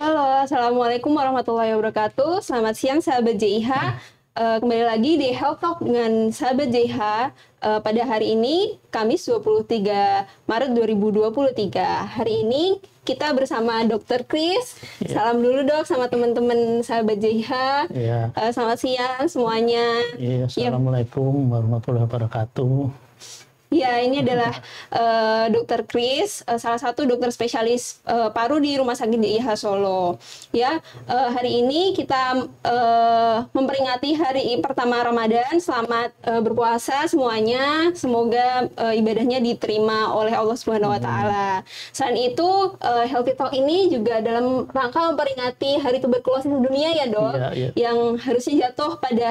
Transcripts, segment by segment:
Halo, Assalamualaikum warahmatullahi wabarakatuh. Selamat siang sahabat JIH. Kembali lagi di Health Talk dengan sahabat JIH. Pada hari ini, Kamis 23 Maret 2023. Hari ini kita bersama Dr. Chris. Salam dulu dok sama teman-teman sahabat JIH. Selamat siang semuanya. Assalamualaikum warahmatullahi wabarakatuh. Ya, ini adalah Dr. Chris, salah satu dokter spesialis paru di Rumah Sakit JIH Solo. Ya, hari ini kita memperingati hari pertama Ramadan. Selamat berpuasa semuanya. Semoga ibadahnya diterima oleh Allah Subhanahu Wa Taala. Selain itu, Healthy Talk ini juga dalam rangka memperingati Hari Tuberkulosis Dunia ya dok, yang harusnya jatuh pada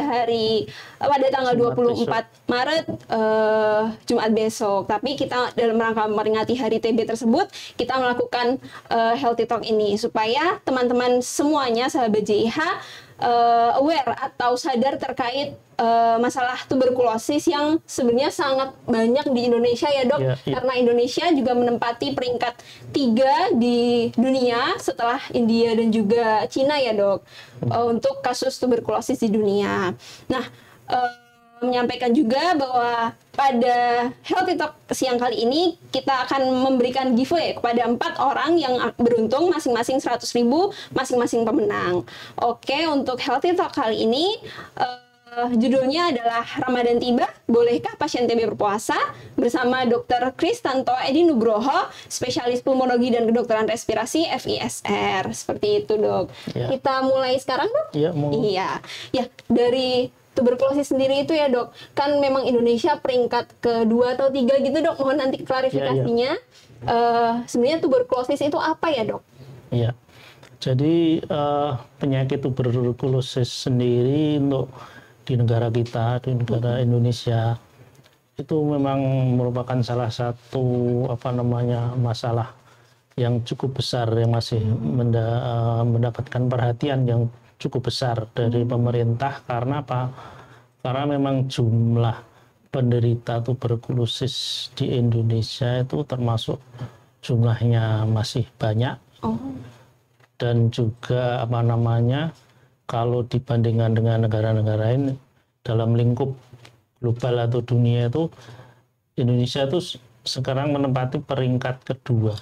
tanggal 24 Maret Jumat besok. Tapi kita dalam rangka memperingati hari TB tersebut, kita melakukan Healthy Talk ini supaya teman-teman semuanya sahabat JIH aware atau sadar terkait masalah tuberkulosis yang sebenarnya sangat banyak di Indonesia ya dok. Karena Indonesia juga menempati peringkat 3 di dunia setelah India dan juga Cina ya dok, untuk kasus tuberkulosis di dunia. Nah, menyampaikan juga bahwa pada Healthy Talk siang kali ini kita akan memberikan giveaway kepada 4 orang yang beruntung, masing-masing 100.000, masing-masing pemenang. Oke, untuk Healthy Talk kali ini judulnya adalah Ramadan Tiba, Bolehkah Pasien TB Berpuasa? Bersama Dr. Chris Tanto Edi Nugroho, spesialis pulmonologi dan kedokteran respirasi FISR. Seperti itu dok. Kita mulai sekarang dok? Iya. Ya, dari tuberkulosis sendiri itu ya dok, kan memang Indonesia peringkat kedua atau 3 gitu dok, mohon nanti klarifikasinya. Sebenarnya tuberkulosis itu apa ya dok? Iya, jadi penyakit tuberkulosis sendiri untuk di negara kita, di negara Indonesia, itu memang merupakan salah satu masalah yang cukup besar, yang masih mendapatkan perhatian yang cukup besar dari pemerintah. Karena apa? Karena memang jumlah penderita tuberkulosis di Indonesia itu termasuk jumlahnya masih banyak. Dan juga kalau dibandingkan dengan negara-negara lain dalam lingkup global atau dunia, itu Indonesia itu sekarang menempati peringkat kedua.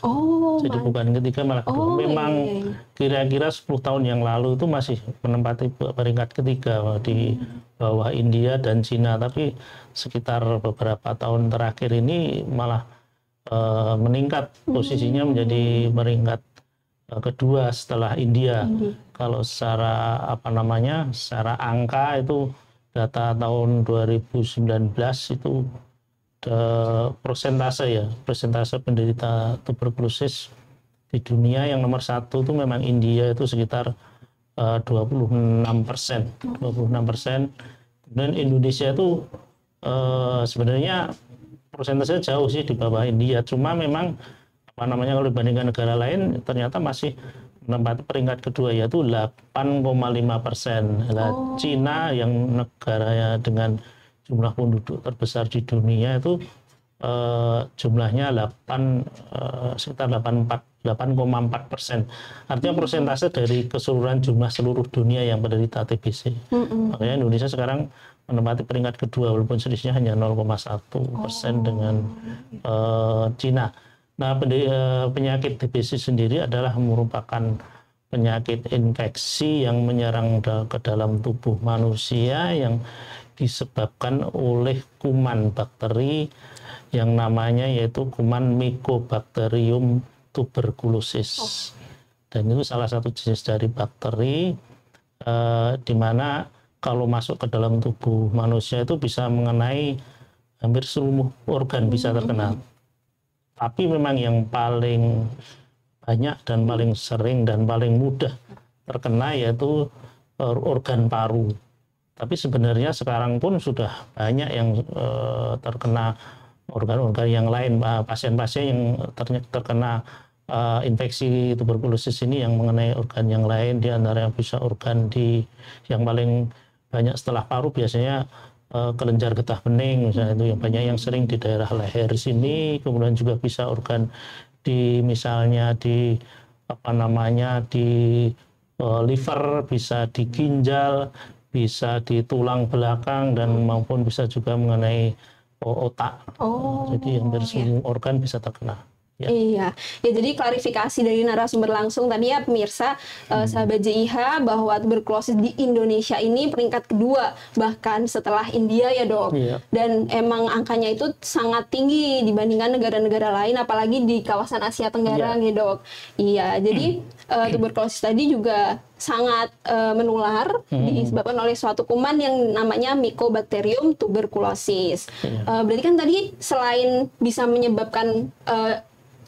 Jadi bukan ketiga, malah kedua. Memang kira-kira 10 tahun yang lalu itu masih menempati peringkat ketiga di bawah India dan Cina. Tapi sekitar beberapa tahun terakhir ini malah meningkat posisinya menjadi peringkat kedua setelah India. Kalau secara secara angka itu data tahun 2019 itu persentase penderita tuberkulosis di dunia yang nomor 1 itu memang India, itu sekitar 26%. Kemudian Indonesia itu sebenarnya persentasenya jauh sih di bawah India, cuma memang kalau dibandingkan negara lain ternyata masih menempati peringkat kedua, yaitu 8,5%. Cina yang negaranya dengan jumlah penduduk terbesar di dunia itu jumlahnya sekitar 8,4%. Artinya persentase dari keseluruhan jumlah seluruh dunia yang menderita TBC. Makanya Indonesia sekarang menempati peringkat kedua walaupun selisihnya hanya 0,1% dengan Cina. Nah, penyakit TBC sendiri adalah merupakan penyakit infeksi yang menyerang ke dalam tubuh manusia yang disebabkan oleh kuman bakteri yang namanya yaitu kuman Mycobacterium tuberculosis. Dan itu salah satu jenis dari bakteri di mana kalau masuk ke dalam tubuh manusia itu bisa mengenai hampir seluruh organ bisa terkena. Tapi memang yang paling banyak dan paling sering dan paling mudah terkena yaitu organ paru. Tapi sebenarnya sekarang pun sudah banyak yang terkena organ-organ yang lain, pasien-pasien yang terkena infeksi tuberkulosis ini yang mengenai organ yang lain, di antara yang bisa organ yang paling banyak setelah paru biasanya kelenjar getah bening, misalnya itu yang banyak yang sering di daerah leher sini, kemudian juga bisa organ misalnya di liver, bisa di ginjal, bisa di tulang belakang dan maupun bisa juga mengenai otak. Jadi hampir semua organ bisa terkena. Ya. Iya, ya jadi klarifikasi dari narasumber langsung tadi ya pemirsa, sahabat JIH, bahwa tuberkulosis di Indonesia ini peringkat kedua bahkan setelah India ya dok. Iya. Dan emang angkanya itu sangat tinggi dibandingkan negara-negara lain, apalagi di kawasan Asia Tenggara nih dok. Iya, jadi tuberkulosis tadi juga sangat menular disebabkan oleh suatu kuman yang namanya Mycobacterium tuberculosis. Berarti kan tadi selain bisa menyebabkan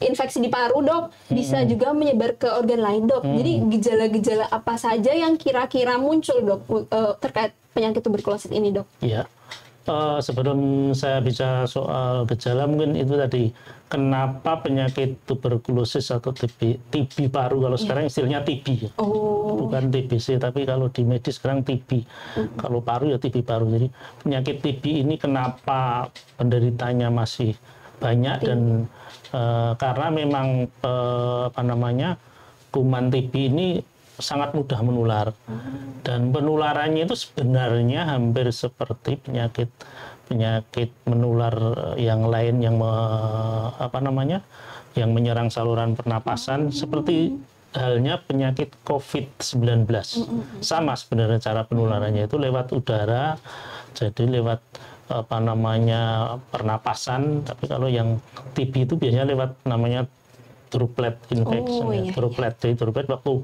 infeksi di paru dok, bisa juga menyebar ke organ lain dok. Jadi gejala-gejala apa saja yang kira-kira muncul dok terkait penyakit tuberkulosis ini dok? Iya, sebelum saya bicara soal gejala mungkin itu tadi kenapa penyakit tuberkulosis atau TB paru, kalau sekarang istilahnya TB, bukan TBC, tapi kalau di medis sekarang TB. Kalau paru ya TB paru. Jadi penyakit TB ini kenapa penderitanya masih banyak dan karena memang kuman TB ini sangat mudah menular dan penularannya itu sebenarnya hampir seperti penyakit menular yang lain yang yang menyerang saluran pernapasan seperti halnya penyakit COVID-19. Sama sebenarnya cara penularannya itu lewat udara, jadi lewat pernapasan, tapi kalau yang TB itu biasanya lewat namanya droplet infection. Jadi droplet waktu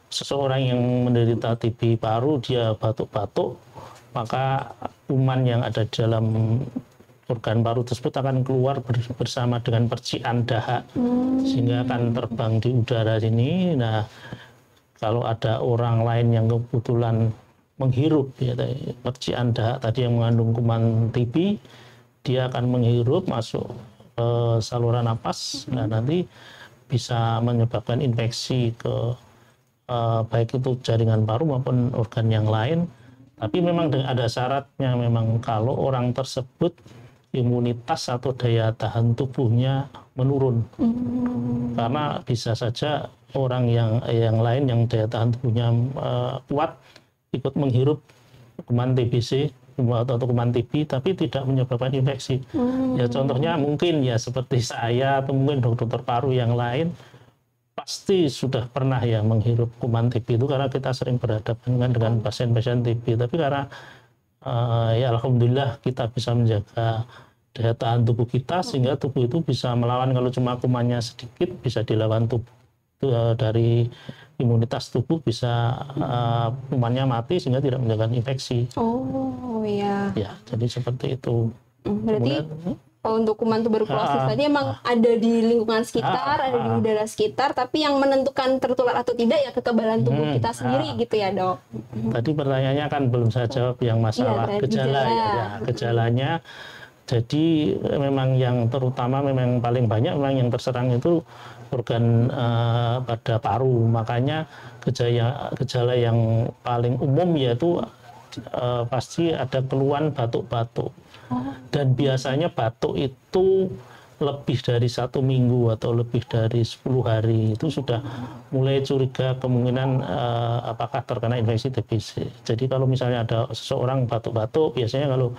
seseorang yang menderita TB paru dia batuk-batuk, maka kuman yang ada di dalam organ paru tersebut akan keluar bersama dengan percikan dahak sehingga akan terbang di udara sini. Nah, kalau ada orang lain yang kebetulan menghirup percikan dahak tadi yang mengandung kuman TB, dia akan menghirup masuk ke saluran napas, nah nanti bisa menyebabkan infeksi ke baik itu jaringan paru maupun organ yang lain. Tapi memang ada syaratnya, memang kalau orang tersebut imunitas atau daya tahan tubuhnya menurun, karena bisa saja orang yang lain yang daya tahan tubuhnya kuat ikut menghirup kuman TBC atau kuman TB tapi tidak menyebabkan infeksi. Ya contohnya mungkin ya seperti saya atau mungkin dokter paru yang lain pasti sudah pernah ya menghirup kuman TB itu karena kita sering berhadapan dengan pasien-pasien TB. Tapi karena ya alhamdulillah kita bisa menjaga daya tahan tubuh kita sehingga tubuh itu bisa melawan, kalau cuma kumannya sedikit bisa dilawan tubuh dari imunitas tubuh, bisa kumannya mati sehingga tidak menyebabkan infeksi. Ya, jadi seperti itu. Berarti untuk kuman tuberkulosis tadi emang ada di lingkungan sekitar, ada di udara sekitar, tapi yang menentukan tertular atau tidak ya kekebalan tubuh kita sendiri gitu ya dok. Tadi pertanyaannya kan belum saya jawab yang masalah gejala. Ya, gejalanya. Jadi memang yang terutama memang paling banyak memang yang terserang itu organ pada paru. Makanya gejala yang paling umum yaitu pasti ada keluhan batuk-batuk. Dan biasanya batuk itu lebih dari 1 minggu atau lebih dari 10 hari itu sudah mulai curiga kemungkinan apakah terkena infeksi TBC. Jadi kalau misalnya ada seseorang batuk-batuk, biasanya kalau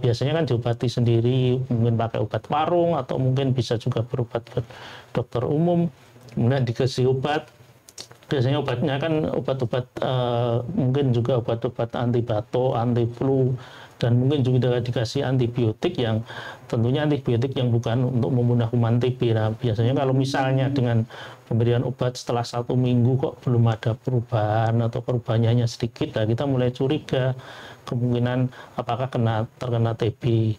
biasanya kan diobati sendiri, mungkin pakai obat warung atau mungkin bisa juga berobat ke dokter umum, kemudian dikasih obat. Biasanya obatnya kan obat-obat mungkin juga obat-obat anti batuk, anti flu, dan mungkin juga dikasih antibiotik yang tentunya antibiotik yang bukan untuk membunuh kuman TB. Nah, biasanya kalau misalnya dengan pemberian obat setelah 1 minggu kok belum ada perubahan atau perubahannya hanya sedikit, nah kita mulai curiga kemungkinan apakah terkena TB.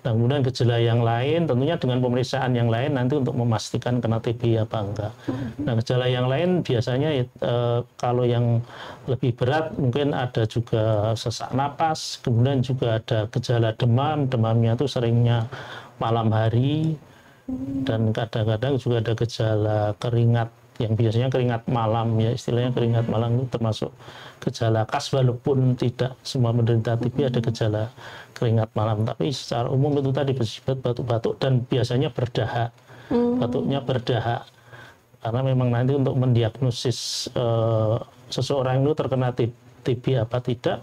Nah, kemudian gejala yang lain tentunya dengan pemeriksaan yang lain nanti untuk memastikan kena TB apa enggak. Nah, gejala yang lain biasanya kalau yang lebih berat mungkin ada juga sesak napas, kemudian juga ada gejala demam, demamnya itu seringnya malam hari, dan kadang-kadang juga ada gejala keringat yang biasanya keringat malam, ya istilahnya keringat malam itu termasuk gejala khas, walaupun tidak semua penderita TB ada gejala keringat malam, tapi secara umum itu tadi bersifat batuk-batuk dan biasanya berdahak. Batuknya berdahak karena memang nanti untuk mendiagnosis seseorang itu terkena TB apa tidak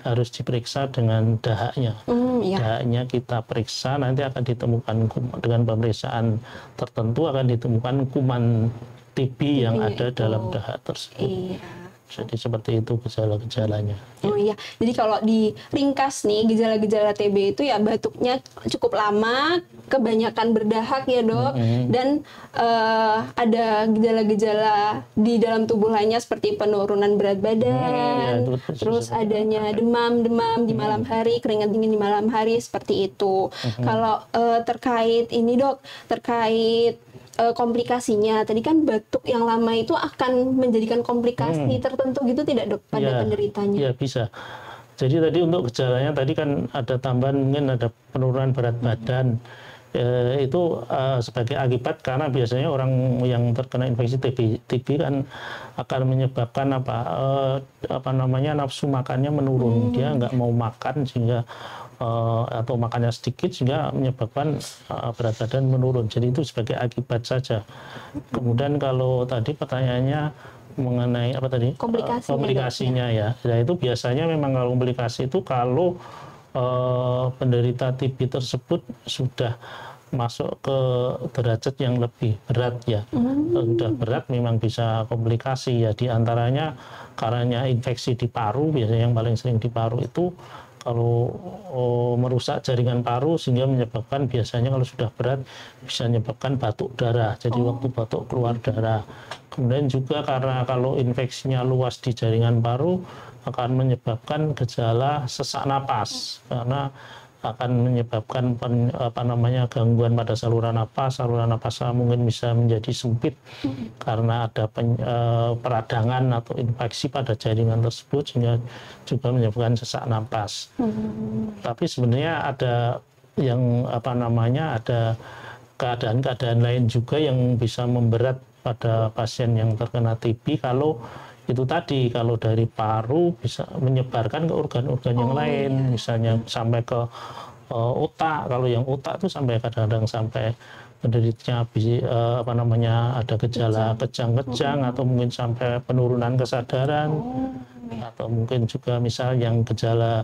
harus diperiksa dengan dahaknya. Dahaknya kita periksa, nanti akan ditemukan dengan pemeriksaan tertentu akan ditemukan kuman TB yang ada dalam dahak tersebut. Jadi seperti itu gejala-gejalanya. Oh iya, jadi kalau diringkas nih gejala-gejala TB itu ya batuknya cukup lama, kebanyakan berdahak ya dok, dan ada gejala-gejala di dalam tubuh lainnya seperti penurunan berat badan, terus adanya demam di malam hari, keringat dingin di malam hari, seperti itu. Kalau terkait ini dok, terkait komplikasinya, tadi kan batuk yang lama itu akan menjadikan komplikasi tertentu gitu tidak dok pada penderitanya? Ya bisa. Jadi tadi untuk gejalanya tadi kan ada tambahan, mungkin ada penurunan berat badan, itu sebagai akibat karena biasanya orang yang terkena infeksi TB kan akan menyebabkan apa namanya nafsu makannya menurun, dia nggak mau makan sehingga atau makannya sedikit sehingga menyebabkan berat badan menurun. Jadi itu sebagai akibat saja. Kemudian kalau tadi pertanyaannya mengenai apa tadi? Komplikasinya ya. Nah itu biasanya memang kalau komplikasi itu kalau penderita TB tersebut sudah masuk ke derajat yang lebih berat ya. Sudah berat memang bisa komplikasi ya, diantaranya karena infeksi di paru, biasanya yang paling sering di paru itu kalau merusak jaringan paru sehingga menyebabkan biasanya kalau sudah berat bisa menyebabkan batuk darah. Jadi waktu batuk keluar darah. Kemudian juga karena kalau infeksinya luas di jaringan paru akan menyebabkan gejala sesak napas karena akan menyebabkan gangguan pada saluran napas mungkin bisa menjadi sempit karena ada peradangan atau infeksi pada jaringan tersebut sehingga juga menyebabkan sesak napas. Tapi sebenarnya ada yang ada keadaan-keadaan lain juga yang bisa memberat pada pasien yang terkena TB kalau itu tadi, kalau dari paru bisa menyebarkan ke organ-organ yang lain, misalnya sampai ke otak. Kalau yang otak itu sampai kadang-kadang sampai penderitanya ada gejala kejang-kejang atau mungkin sampai penurunan kesadaran, atau mungkin juga misal yang gejala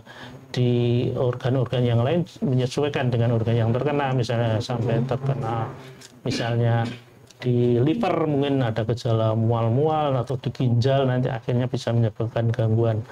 di organ-organ yang lain menyesuaikan dengan organ yang terkena, misalnya sampai terkena misalnya di liver mungkin ada gejala mual-mual, atau di ginjal nanti akhirnya bisa menyebabkan gangguan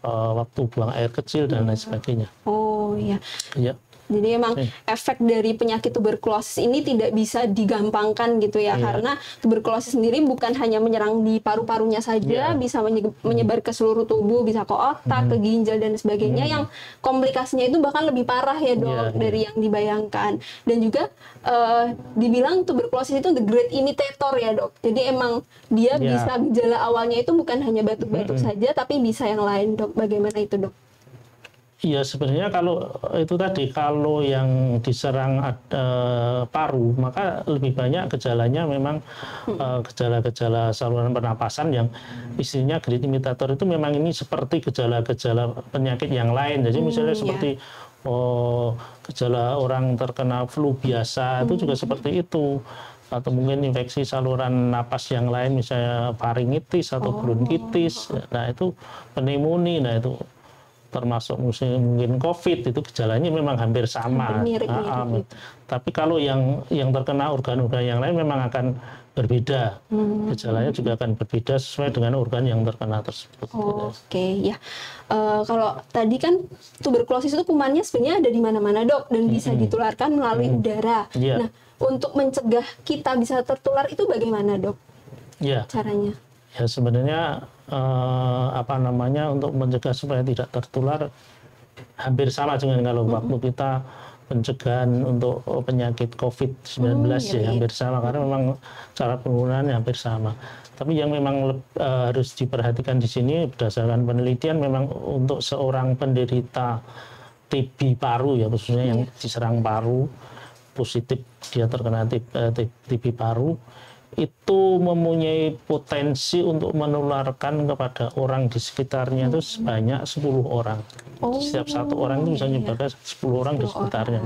waktu buang air kecil dan lain sebagainya. Oh iya. Ya. Jadi emang efek dari penyakit tuberkulosis ini tidak bisa digampangkan gitu ya, karena tuberkulosis sendiri bukan hanya menyerang di paru-parunya saja, bisa menyebar ke seluruh tubuh, bisa ke otak, ke ginjal dan sebagainya, yang komplikasinya itu bahkan lebih parah ya dok dari yang dibayangkan. Dan juga dibilang tuberkulosis itu the great imitator ya dok, jadi emang dia bisa gejala awalnya itu bukan hanya batuk-batuk saja, tapi bisa yang lain dok. Bagaimana itu dok? Ya sebenarnya kalau itu tadi, kalau yang diserang paru, maka lebih banyak gejalanya memang gejala-gejala saluran pernapasan yang istilahnya grid imitator itu memang ini seperti gejala-gejala penyakit yang lain. Jadi misalnya seperti gejala orang terkena flu biasa itu juga seperti itu. Atau mungkin infeksi saluran napas yang lain, misalnya faringitis atau bronkitis. Nah itu pneumonia, nah itu termasuk mungkin COVID, itu gejalanya memang hampir sama. Mirip. Tapi kalau yang terkena organ-organ yang lain memang akan berbeda. Gejalanya juga akan berbeda sesuai dengan organ yang terkena tersebut. Ya. Kalau tadi kan tuberkulosis itu kumannya sebenarnya ada di mana-mana, Dok, dan bisa ditularkan melalui udara. Nah, untuk mencegah kita bisa tertular itu bagaimana, Dok? Caranya? Ya sebenarnya untuk mencegah supaya tidak tertular hampir sama dengan kalau waktu kita pencegahan untuk penyakit COVID-19 hampir sama, karena memang cara penggunaannya hampir sama. Tapi yang memang harus diperhatikan di sini berdasarkan penelitian, memang untuk seorang penderita TB paru, ya khususnya yang diserang paru, positif dia terkena TB paru, itu mempunyai potensi untuk menularkan kepada orang di sekitarnya itu sebanyak 10 orang. Setiap satu orang itu bisa menyebabkan 10 orang di sekitarnya.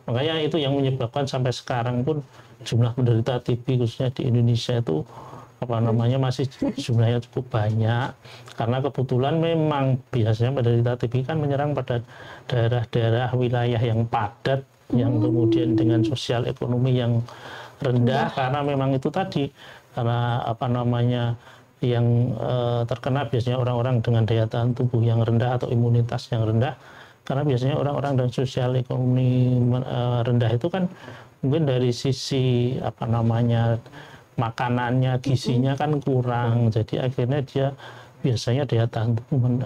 Makanya itu yang menyebabkan sampai sekarang pun jumlah penderita TB khususnya di Indonesia itu masih jumlahnya cukup banyak, karena kebetulan memang biasanya penderita TB kan menyerang pada daerah-daerah wilayah yang padat, yang kemudian dengan sosial ekonomi yang rendah, karena memang itu tadi, karena yang terkena biasanya orang-orang dengan daya tahan tubuh yang rendah atau imunitas yang rendah, karena biasanya orang-orang dengan sosial ekonomi rendah itu kan mungkin dari sisi makanannya, gizinya kan kurang, jadi akhirnya dia biasanya daya tahan tubuh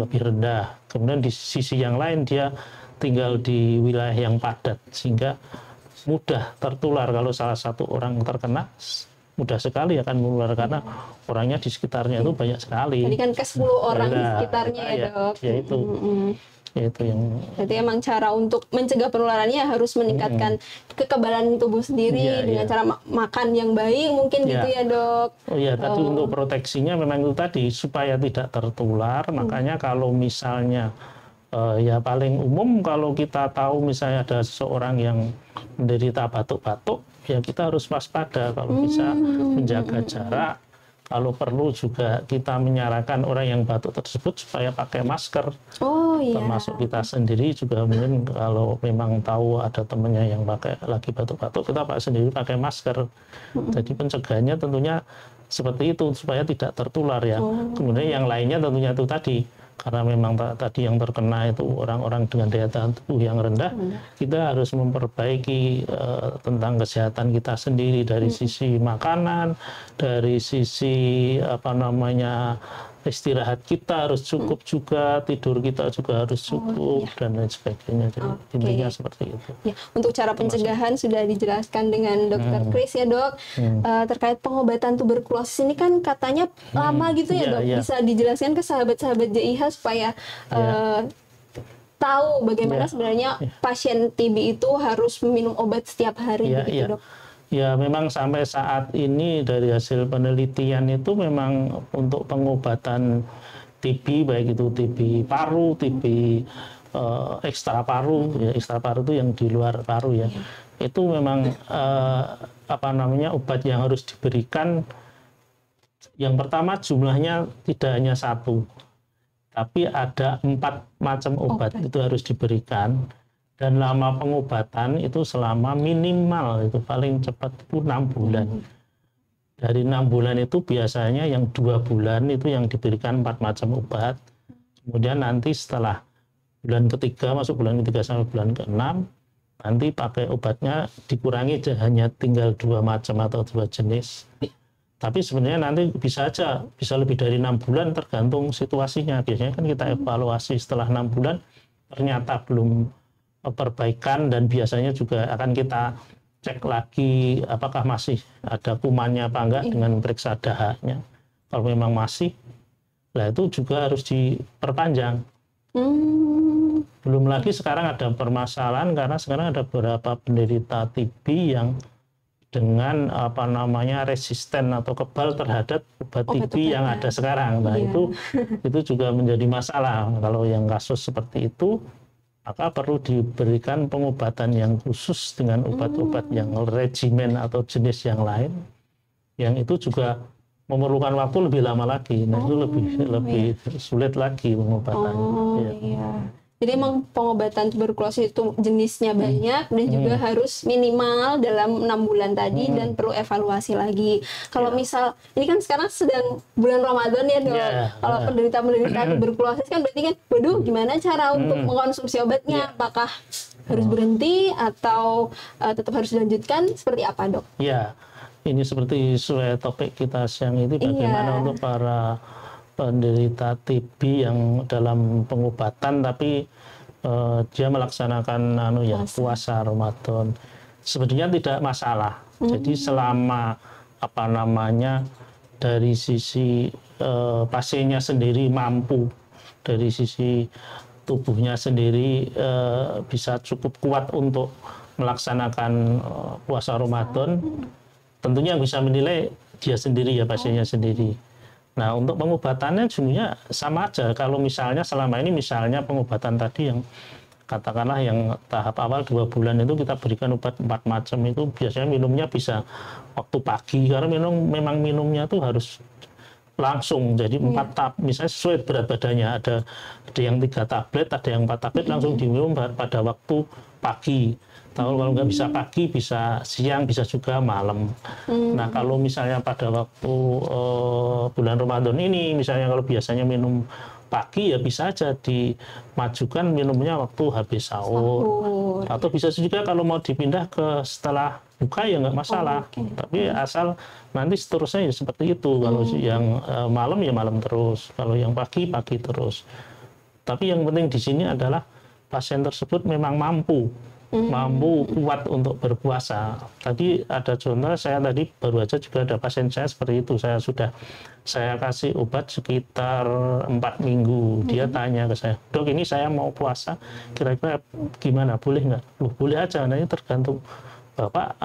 lebih rendah. Kemudian di sisi yang lain dia tinggal di wilayah yang padat, sehingga mudah tertular. Kalau salah satu orang terkena, mudah sekali akan menular karena orangnya di sekitarnya itu banyak sekali. Jadi kan ke 10 orang di sekitarnya ya, Dok. Ya itu. Itu yang. Jadi emang cara untuk mencegah penularannya harus meningkatkan kekebalan tubuh sendiri dengan cara makan yang baik mungkin gitu ya, Dok. Tadi untuk proteksinya memang itu tadi supaya tidak tertular. Makanya kalau misalnya paling umum kalau kita tahu misalnya ada seseorang yang menderita batuk-batuk, ya kita harus waspada, kalau bisa menjaga jarak. Kalau perlu juga kita menyarankan orang yang batuk tersebut supaya pakai masker. Termasuk kita sendiri juga mungkin kalau memang tahu ada temannya yang lagi batuk-batuk, kita sendiri pakai masker. Jadi pencegahannya tentunya seperti itu supaya tidak tertular ya. Kemudian yang lainnya tentunya itu tadi, karena memang tadi yang terkena itu orang-orang dengan daya tahan tubuh yang rendah, kita harus memperbaiki tentang kesehatan kita sendiri dari sisi makanan, dari sisi istirahat kita harus cukup juga, tidur kita juga harus cukup, dan lain sebagainya. Jadi intinya seperti itu. Ya, untuk cara pencegahan sudah dijelaskan dengan Dr. Chris ya, Dok. Terkait pengobatan tuberkulosis ini kan katanya lama gitu ya, Dok. Bisa dijelaskan ke sahabat-sahabat JIH supaya tahu bagaimana sebenarnya pasien TB itu harus meminum obat setiap hari gitu, Dok. Ya memang sampai saat ini dari hasil penelitian itu memang untuk pengobatan TB, baik itu TB paru, TB ekstra paru, ya ekstra paru itu yang di luar paru ya, itu memang obat yang harus diberikan. Yang pertama jumlahnya tidak hanya 1, tapi ada 4 macam obat itu harus diberikan. Dan lama pengobatan itu selama minimal itu paling cepat itu 6 bulan. Dari 6 bulan itu biasanya yang 2 bulan itu yang diberikan 4 macam obat. Kemudian nanti setelah bulan ketiga, masuk bulan ketiga sampai bulan ke-6, nanti pakai obatnya dikurangi hanya tinggal 2 macam atau 2 jenis. Tapi sebenarnya nanti bisa lebih dari 6 bulan tergantung situasinya. Biasanya kan kita evaluasi setelah 6 bulan, ternyata belum perbaikan, dan biasanya juga akan kita cek lagi apakah masih ada kumannya apa enggak dengan periksa dahaknya. Kalau memang masih, itu juga harus diperpanjang. Belum lagi sekarang ada permasalahan karena sekarang ada beberapa penderita TB yang dengan apa namanya resisten atau kebal terhadap obat TB yang ada sekarang. Nah, itu juga menjadi masalah. Kalau yang kasus seperti itu, maka perlu diberikan pengobatan yang khusus dengan obat-obat yang regimen atau jenis yang lain, yang itu juga memerlukan waktu lebih lama lagi. Nah, itu lebih sulit lagi pengobatannya. Jadi emang pengobatan tuberkulosis itu jenisnya banyak dan juga harus minimal dalam 6 bulan tadi dan perlu evaluasi lagi. Kalau misal ini kan sekarang sedang bulan Ramadan ya Dok. Kalau penderita tuberkulosis kan berarti kan, waduh gimana cara untuk mengkonsumsi obatnya? Apakah harus berhenti atau tetap harus dilanjutkan? Seperti apa Dok? Ya, ini seperti sesuai topik kita siang ini, bagaimana untuk para penderita TB yang dalam pengobatan tapi dia melaksanakan puasa Ramadan, sebenarnya tidak masalah. Jadi selama apa namanya dari sisi pasiennya sendiri mampu, dari sisi tubuhnya sendiri bisa cukup kuat untuk melaksanakan puasa Ramadan, tentunya yang bisa menilai dia sendiri ya, pasiennya sendiri. Nah, untuk pengobatannya sebenarnya sama aja. Kalau misalnya selama ini misalnya pengobatan tadi yang katakanlah yang tahap awal 2 bulan itu kita berikan obat 4 macam, itu biasanya minumnya bisa waktu pagi karena memang minumnya tuh harus langsung. Jadi 4 tablet misalnya sesuai berat badannya, ada yang 3 tablet, ada yang 4 tablet langsung diminum pada waktu pagi. Kalau nggak bisa pagi, bisa siang, bisa juga malam. Nah, kalau misalnya pada waktu bulan Ramadan ini, misalnya kalau biasanya minum pagi, ya bisa aja dimajukan minumnya waktu habis sahur. Atau bisa juga kalau mau dipindah ke setelah buka ya nggak masalah. Tapi asal nanti seterusnya ya seperti itu. Kalau yang malam ya malam terus. Kalau yang pagi, pagi terus. Tapi yang penting di sini adalah pasien tersebut memang mampu kuat untuk berpuasa. Tadi ada contoh, saya tadi baru aja juga ada pasien saya seperti itu. Saya kasih obat sekitar 4 minggu. Dia tanya ke saya, Dok ini saya mau puasa, kira-kira gimana, boleh nggak? Boleh aja, nah ini tergantung Bapak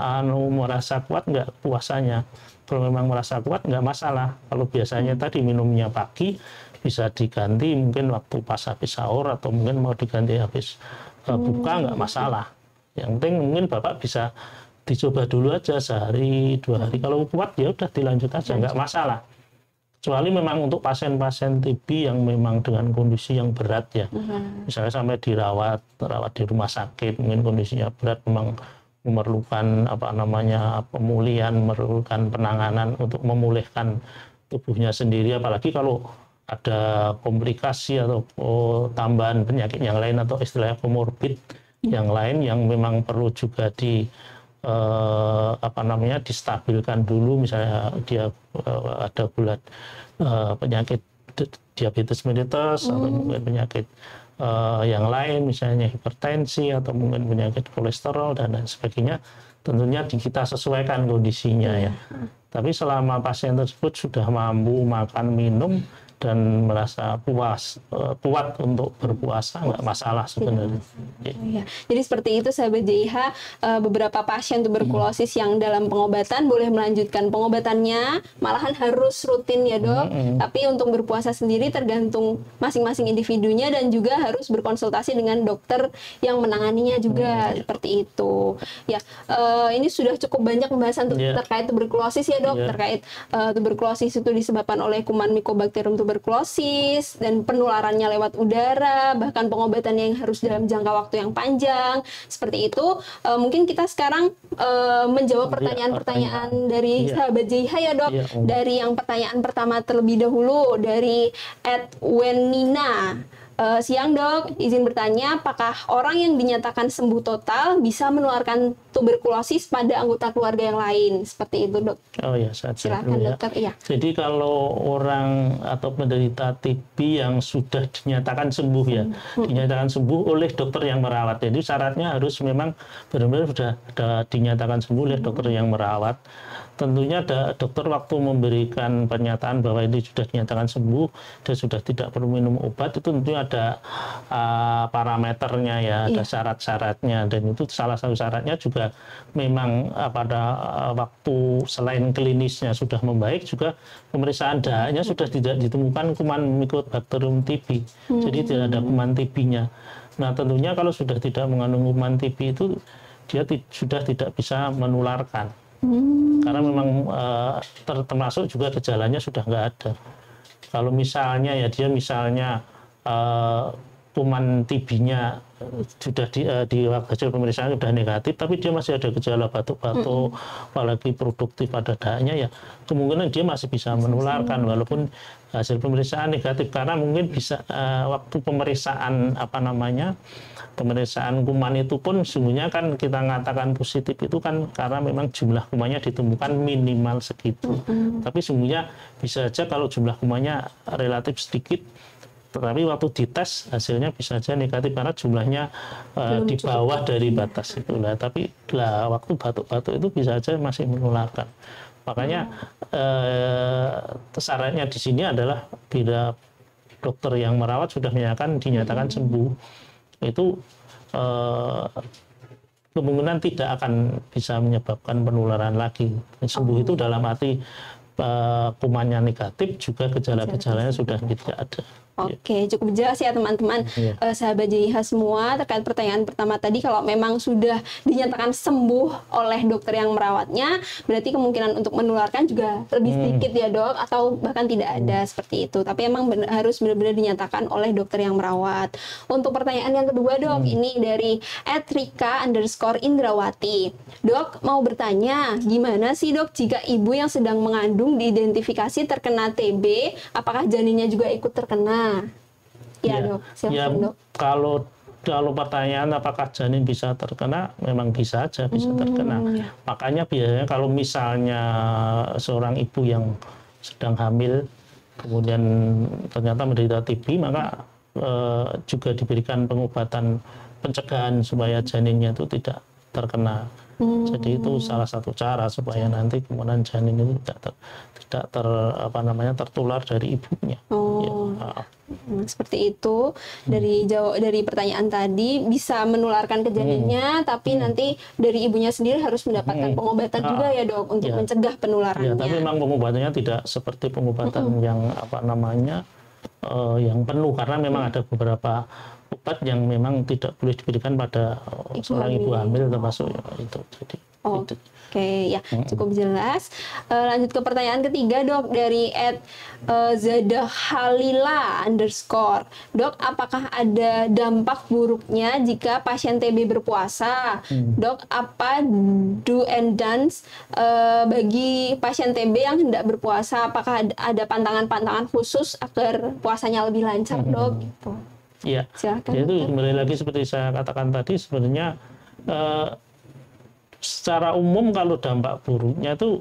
merasa kuat nggak puasanya. Kalau memang merasa kuat nggak masalah. Kalau biasanya tadi minumnya pagi, bisa diganti mungkin waktu pas habis sahur atau mungkin mau diganti habis buka, nggak masalah. Yang penting mungkin Bapak bisa dicoba dulu aja sehari 2 hari. Kalau kuat ya udah dilanjut aja, nggak masalah. Kecuali memang untuk pasien-pasien TB yang memang dengan kondisi yang berat ya. Misalnya sampai dirawat di rumah sakit, mungkin kondisinya berat, memang memerlukan pemulihan, memerlukan penanganan untuk memulihkan tubuhnya sendiri. Apalagi kalau ada komplikasi atau tambahan penyakit yang lain atau istilahnya komorbid yang lain yang memang perlu juga distabilkan dulu, misalnya dia ada penyakit diabetes mellitus atau mungkin penyakit yang lain, misalnya hipertensi atau mungkin penyakit kolesterol dan lain sebagainya, tentunya kita sesuaikan kondisinya ya. Tapi selama pasien tersebut sudah mampu makan, minum, dan merasa kuat untuk berpuasa, nggak masalah sebenarnya. Jadi seperti itu sahabat JIH, beberapa pasien tuberkulosis yang dalam pengobatan boleh melanjutkan pengobatannya, malahan harus rutin ya Dok. Tapi untuk berpuasa sendiri tergantung masing-masing individunya dan juga harus berkonsultasi dengan dokter yang menanganinya juga, seperti itu. Ya, ini sudah cukup banyak pembahasan terkait tuberkulosis ya Dok, terkait tuberkulosis itu disebabkan oleh kuman Mycobacterium tuberkulosis dan penularannya lewat udara, bahkan pengobatannya yang harus dalam jangka waktu yang panjang. Seperti itu, mungkin kita sekarang menjawab pertanyaan-pertanyaan dari sahabat JIH ya Dok. Dari yang pertanyaan pertama terlebih dahulu dari @wenina. Siang Dok, izin bertanya, apakah orang yang dinyatakan sembuh total bisa menularkan tuberkulosis pada anggota keluarga yang lain? Seperti itu Dok. Oh ya, silakan dokter. Iya. Jadi kalau orang atau penderita TB yang sudah dinyatakan sembuh ya, dinyatakan sembuh oleh dokter yang merawat. Jadi syaratnya harus memang benar-benar sudah dinyatakan sembuh oleh dokter yang merawat. tentunya dokter waktu memberikan pernyataan bahwa ini sudah dinyatakan sembuh dan sudah tidak perlu minum obat, itu tentunya ada parameternya ya, ada syarat-syaratnya, dan itu salah satu syaratnya juga memang pada waktu selain klinisnya sudah membaik, juga pemeriksaan dahaknya sudah tidak ditemukan kuman Mycobacterium TB, jadi tidak ada kuman TB-nya. Nah tentunya kalau sudah tidak mengandung kuman TB itu dia sudah tidak bisa menularkan. Karena memang termasuk juga gejalanya sudah nggak ada. Kalau misalnya ya dia misalnya kuman TB-nya sudah di hasil pemeriksaan sudah negatif, tapi dia masih ada gejala batuk-batuk, apalagi produktif pada dahaknya, ya kemungkinan dia masih bisa menularkan walaupun hasil pemeriksaan negatif, karena mungkin bisa waktu pemeriksaan pemeriksaan kuman itu pun sesungguhnya kan kita mengatakan positif itu kan karena memang jumlah kumannya ditemukan minimal segitu. Tapi sesungguhnya bisa saja kalau jumlah kumannya relatif sedikit, tetapi waktu dites hasilnya bisa saja negatif karena jumlahnya di bawah dari batas itulah. Tapi waktu batuk-batuk itu bisa saja masih menularkan. Makanya syaratnya di sini adalah bila dokter yang merawat sudah dinyatakan sembuh, itu kemungkinan tidak akan bisa menyebabkan penularan lagi. Sembuh itu dalam arti kumannya negatif, juga gejala-gejalanya sudah tidak ada. Oke, cukup jelas ya teman-teman, sahabat JIH semua, terkait pertanyaan pertama tadi. Kalau memang sudah dinyatakan sembuh oleh dokter yang merawatnya, berarti kemungkinan untuk menularkan juga lebih sedikit ya dok, atau bahkan tidak ada seperti itu. Tapi emang harus benar-benar dinyatakan oleh dokter yang merawat. Untuk pertanyaan yang kedua dok, ini dari @rika_indrawati. Dok, mau bertanya, gimana sih dok jika ibu yang sedang mengandung diidentifikasi terkena TB, apakah janinnya juga ikut terkena? Ya dok, silakan dok. Kalau pertanyaan apakah janin bisa terkena, memang bisa aja bisa terkena. Makanya biasanya kalau misalnya seorang ibu yang sedang hamil kemudian ternyata menderita TB, maka juga diberikan pengobatan pencegahan supaya janinnya itu tidak terkena. Jadi itu salah satu cara supaya nanti kemudian janin itu tidak tertular dari ibunya. Seperti itu. Dari pertanyaan tadi bisa menularkan ke janinnya, tapi nanti dari ibunya sendiri harus mendapatkan pengobatan juga ya dok untuk mencegah penularannya. Ya, tapi memang pengobatannya tidak seperti pengobatan yang yang penuh, karena memang ada beberapa obat yang memang tidak boleh diberikan pada seorang ibu hamil, termasuk itu. Jadi, Oke, ya cukup jelas. Lanjut ke pertanyaan ketiga dok, dari @zadahalila_. Dok, apakah ada dampak buruknya jika pasien TB berpuasa? Dok, apa do and don'ts bagi pasien TB yang hendak berpuasa? Apakah ada pantangan-pantangan khusus agar puasanya lebih lancar dok? Gitu. Iya, itu kembali lagi seperti saya katakan tadi, sebenarnya secara umum kalau dampak buruknya itu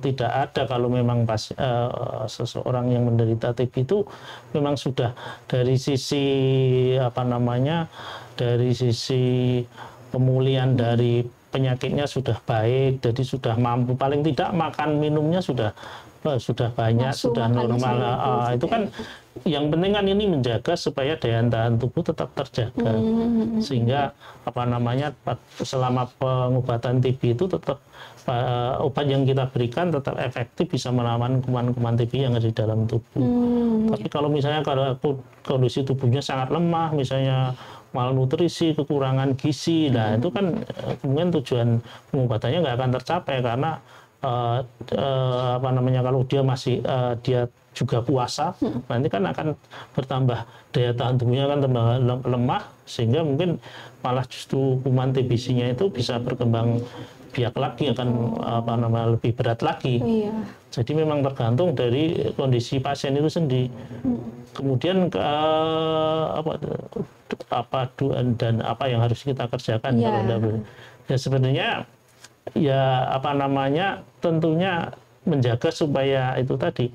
tidak ada kalau memang seseorang yang menderita TB itu memang sudah dari sisi dari sisi pemulihan dari penyakitnya sudah baik, jadi sudah mampu, paling tidak makan minumnya sudah banyak, sudah normal. Itu kan yang penting kan ini menjaga supaya daya tahan tubuh tetap terjaga, sehingga selama pengobatan TB itu tetap obat yang kita berikan tetap efektif bisa melawan kuman-kuman TB yang ada di dalam tubuh. Tapi kalau misalnya kondisi tubuhnya sangat lemah, misalnya malnutrisi, kekurangan gizi, nah itu kan kemudian tujuan pengobatannya nggak akan tercapai, karena kalau dia masih dia juga puasa, nanti kan akan bertambah daya tahan tubuhnya kan tambah lemah, sehingga mungkin malah justru kuman TBC-nya itu bisa berkembang biak lagi, akan lebih berat lagi. Jadi memang tergantung dari kondisi pasien itu sendiri. Kemudian dan apa yang harus kita kerjakan kalau ya sebenarnya tentunya menjaga supaya itu tadi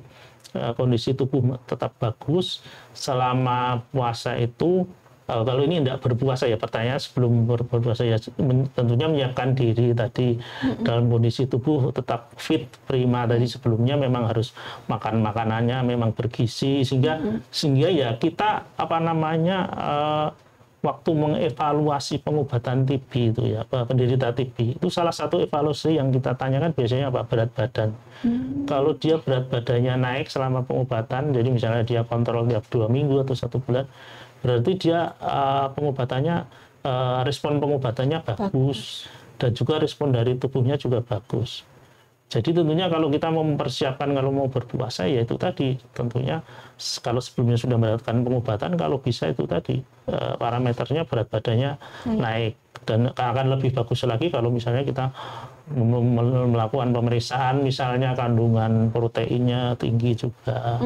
kondisi tubuh tetap bagus selama puasa itu. kalau ini tidak berpuasa ya, pertanyaan sebelum berpuasa ya tentunya menyiapkan diri tadi dalam kondisi tubuh tetap fit prima tadi, sebelumnya memang harus makan makanannya memang bergizi sehingga ya kita waktu mengevaluasi pengobatan TB itu ya, penderita TB itu salah satu evaluasi yang kita tanyakan biasanya berat badan. Kalau dia berat badannya naik selama pengobatan, jadi misalnya dia kontrol tiap 2 minggu atau 1 bulan, berarti dia respon pengobatannya bagus dan juga respon dari tubuhnya juga bagus. Jadi tentunya kalau kita mau mempersiapkan kalau mau berpuasa ya itu tadi tentunya kalau sebelumnya sudah mendapatkan pengobatan, kalau bisa itu tadi parameternya berat badannya naik, dan akan lebih bagus lagi kalau misalnya kita melakukan pemeriksaan misalnya kandungan proteinnya tinggi juga,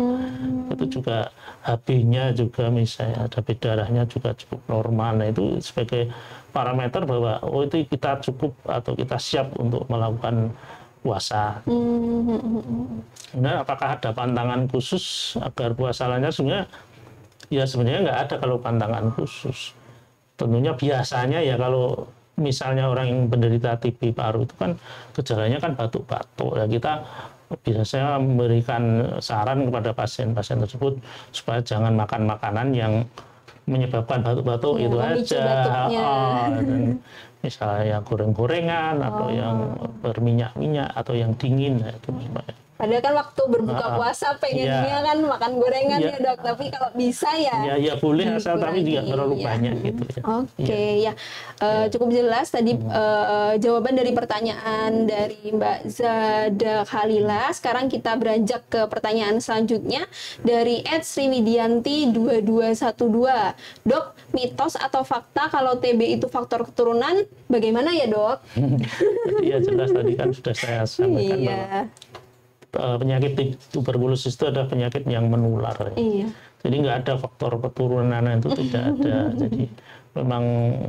itu juga HB-nya juga misalnya HB darahnya juga cukup normal. Nah itu sebagai parameter bahwa itu kita cukup atau kita siap untuk melakukan puasa. Nah, apakah ada pantangan khusus agar puasa lancar? Sebenarnya nggak ada kalau pantangan khusus. Tentunya biasanya ya kalau misalnya orang yang penderita TB paru itu kan gejalanya kan batuk-batuk. Ya kita biasanya memberikan saran kepada pasien-pasien tersebut supaya jangan makan makanan yang menyebabkan batuk-batuk itu aja. Dan misalnya yang goreng-gorengan atau yang berminyak-minyak atau yang dingin, itu padahal kan waktu berbuka puasa pengennya kan makan gorengan ya Dok, tapi kalau bisa ya boleh asal tapi juga terlalu banyak gitu ya. Oke, cukup jelas tadi jawaban dari pertanyaan dari Mbak Zada Khalila. Sekarang kita beranjak ke pertanyaan selanjutnya dari @sriwidianti 2212. Dok, mitos atau fakta kalau TB itu faktor keturunan, bagaimana ya Dok? Iya jelas tadi kan sudah saya sampaikan bahwa penyakit tuberkulosis itu adalah penyakit yang menular. Iya. Jadi nggak ada faktor keturunan, itu tidak ada. Jadi memang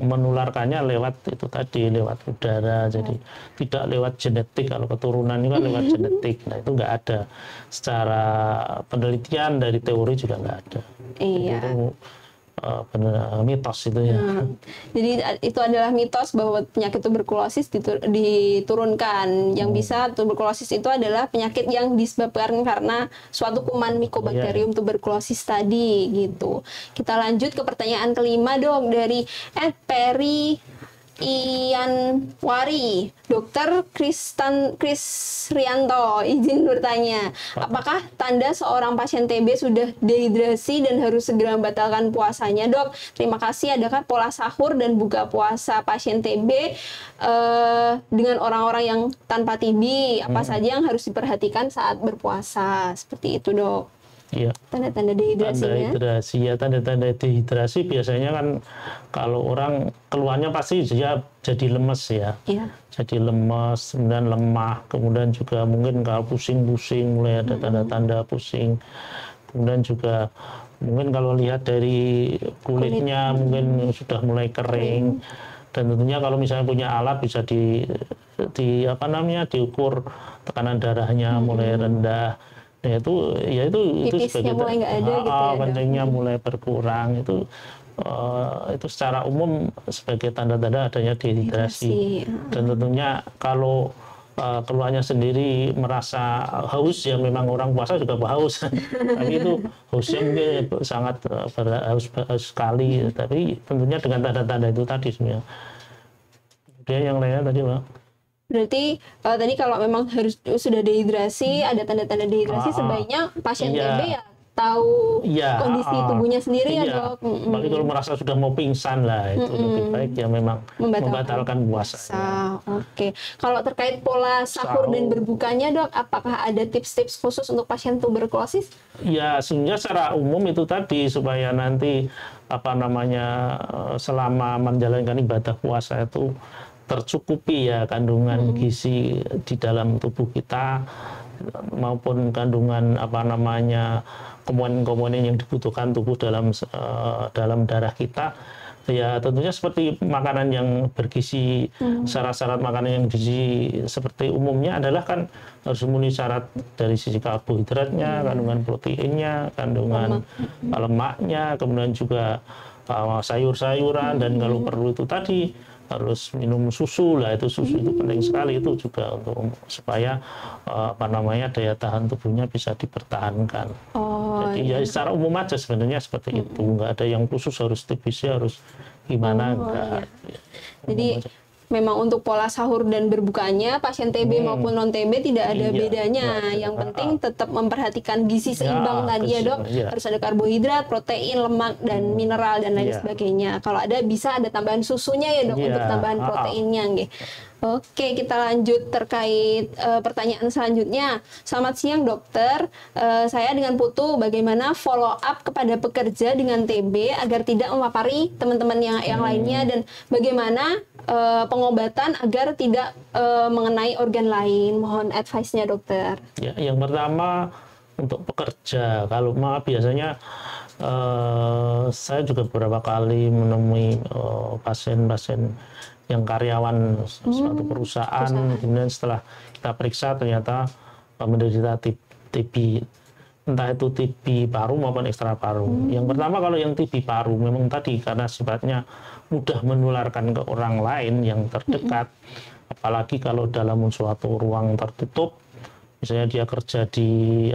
menularkannya lewat itu tadi, lewat udara. Jadi tidak lewat genetik. Kalau keturunan itu kan lewat genetik. Nah itu nggak ada. Secara penelitian dari teori juga nggak ada. Iya. Jadi, itu mitos itu ya. Jadi itu adalah mitos bahwa penyakit tuberkulosis diturunkan. Yang bisa tuberkulosis itu adalah penyakit yang disebabkan karena suatu kuman Mycobacterium tuberculosis tadi gitu. Kita lanjut ke pertanyaan kelima Dok dari @Peri Ianwari. Dokter Krisrianto izin bertanya, apakah tanda seorang pasien TB sudah dehidrasi dan harus segera membatalkan puasanya Dok? Terima kasih. Adakah pola sahur dan buka puasa pasien TB dengan orang-orang yang tanpa TB? Apa saja yang harus diperhatikan saat berpuasa? Seperti itu Dok. Iya. Tanda-tanda dehidrasinya. Tanda-tanda dehidrasi biasanya kan kalau orang keluarnya pasti dia jadi lemes ya. Iya. Jadi lemes, kemudian lemah, kemudian juga mungkin kalau pusing-pusing, mulai ada tanda-tanda pusing. Kemudian juga mungkin kalau lihat dari kulitnya mungkin sudah mulai kering. Dan tentunya kalau misalnya punya alat bisa diukur tekanan darahnya mulai rendah. Itu sebagai mulai nggak ada gitu ya, kencingnya mulai berkurang, itu secara umum sebagai tanda-tanda adanya dehidrasi. Dan tentunya kalau keluarnya sendiri merasa haus, ya memang orang puasa juga haus tapi itu hausnya mungkin sangat haus sekali, tapi tentunya dengan tanda-tanda itu tadi sebenarnya. Kemudian yang lainnya tadi Pak. Berarti tadi kalau memang sudah dehidrasi, ada tanda-tanda dehidrasi, sebaiknya pasien TB ya tahu kondisi tubuhnya sendiri ya Dok. Tapi kalau merasa sudah mau pingsan lah, itu lebih baik ya memang membatalkan puasa. Oke. Kalau terkait pola sahur dan berbukanya Dok, apakah ada tips-tips khusus untuk pasien tuberkulosis? Ya, sehingga secara umum itu tadi supaya nanti selama menjalankan ibadah puasa itu tercukupi ya kandungan gizi di dalam tubuh kita maupun kandungan komponen-komponen yang dibutuhkan tubuh dalam darah kita. Ya tentunya seperti makanan yang bergizi, syarat-syarat makanan yang bergizi seperti umumnya adalah kan harus memenuhi syarat dari sisi karbohidratnya, kandungan proteinnya, kandungan lemaknya, kemudian juga sayur-sayuran, dan kalau perlu itu tadi harus minum susu lah, itu susu itu penting sekali, itu juga untuk supaya daya tahan tubuhnya bisa dipertahankan. Jadi ya secara umum aja sebenarnya seperti itu, nggak ada yang khusus harus TBC harus gimana, enggak. Iya. Jadi memang untuk pola sahur dan berbukanya pasien TB maupun non TB tidak ada bedanya. Yang penting tetap memperhatikan gizi seimbang tadi ya dok. Harus ada karbohidrat, protein, lemak dan mineral dan lain sebagainya. Kalau ada bisa ada tambahan susunya ya dok untuk tambahan proteinnya. Oke, kita lanjut terkait pertanyaan selanjutnya. Selamat siang dokter, saya dengan Putu, bagaimana follow up kepada pekerja dengan TB agar tidak memapari teman-teman yang lainnya, dan bagaimana pengobatan agar tidak mengenai organ lain? Mohon advice-nya dokter. Ya, yang pertama untuk pekerja, kalau biasanya saya juga beberapa kali menemui pasien-pasien yang karyawan suatu perusahaan, kemudian setelah kita periksa ternyata menderita TB, entah itu TB paru maupun ekstra paru. Yang pertama, kalau yang TB paru memang tadi karena sifatnya mudah menularkan ke orang lain yang terdekat, apalagi kalau dalam suatu ruang tertutup, misalnya dia kerja di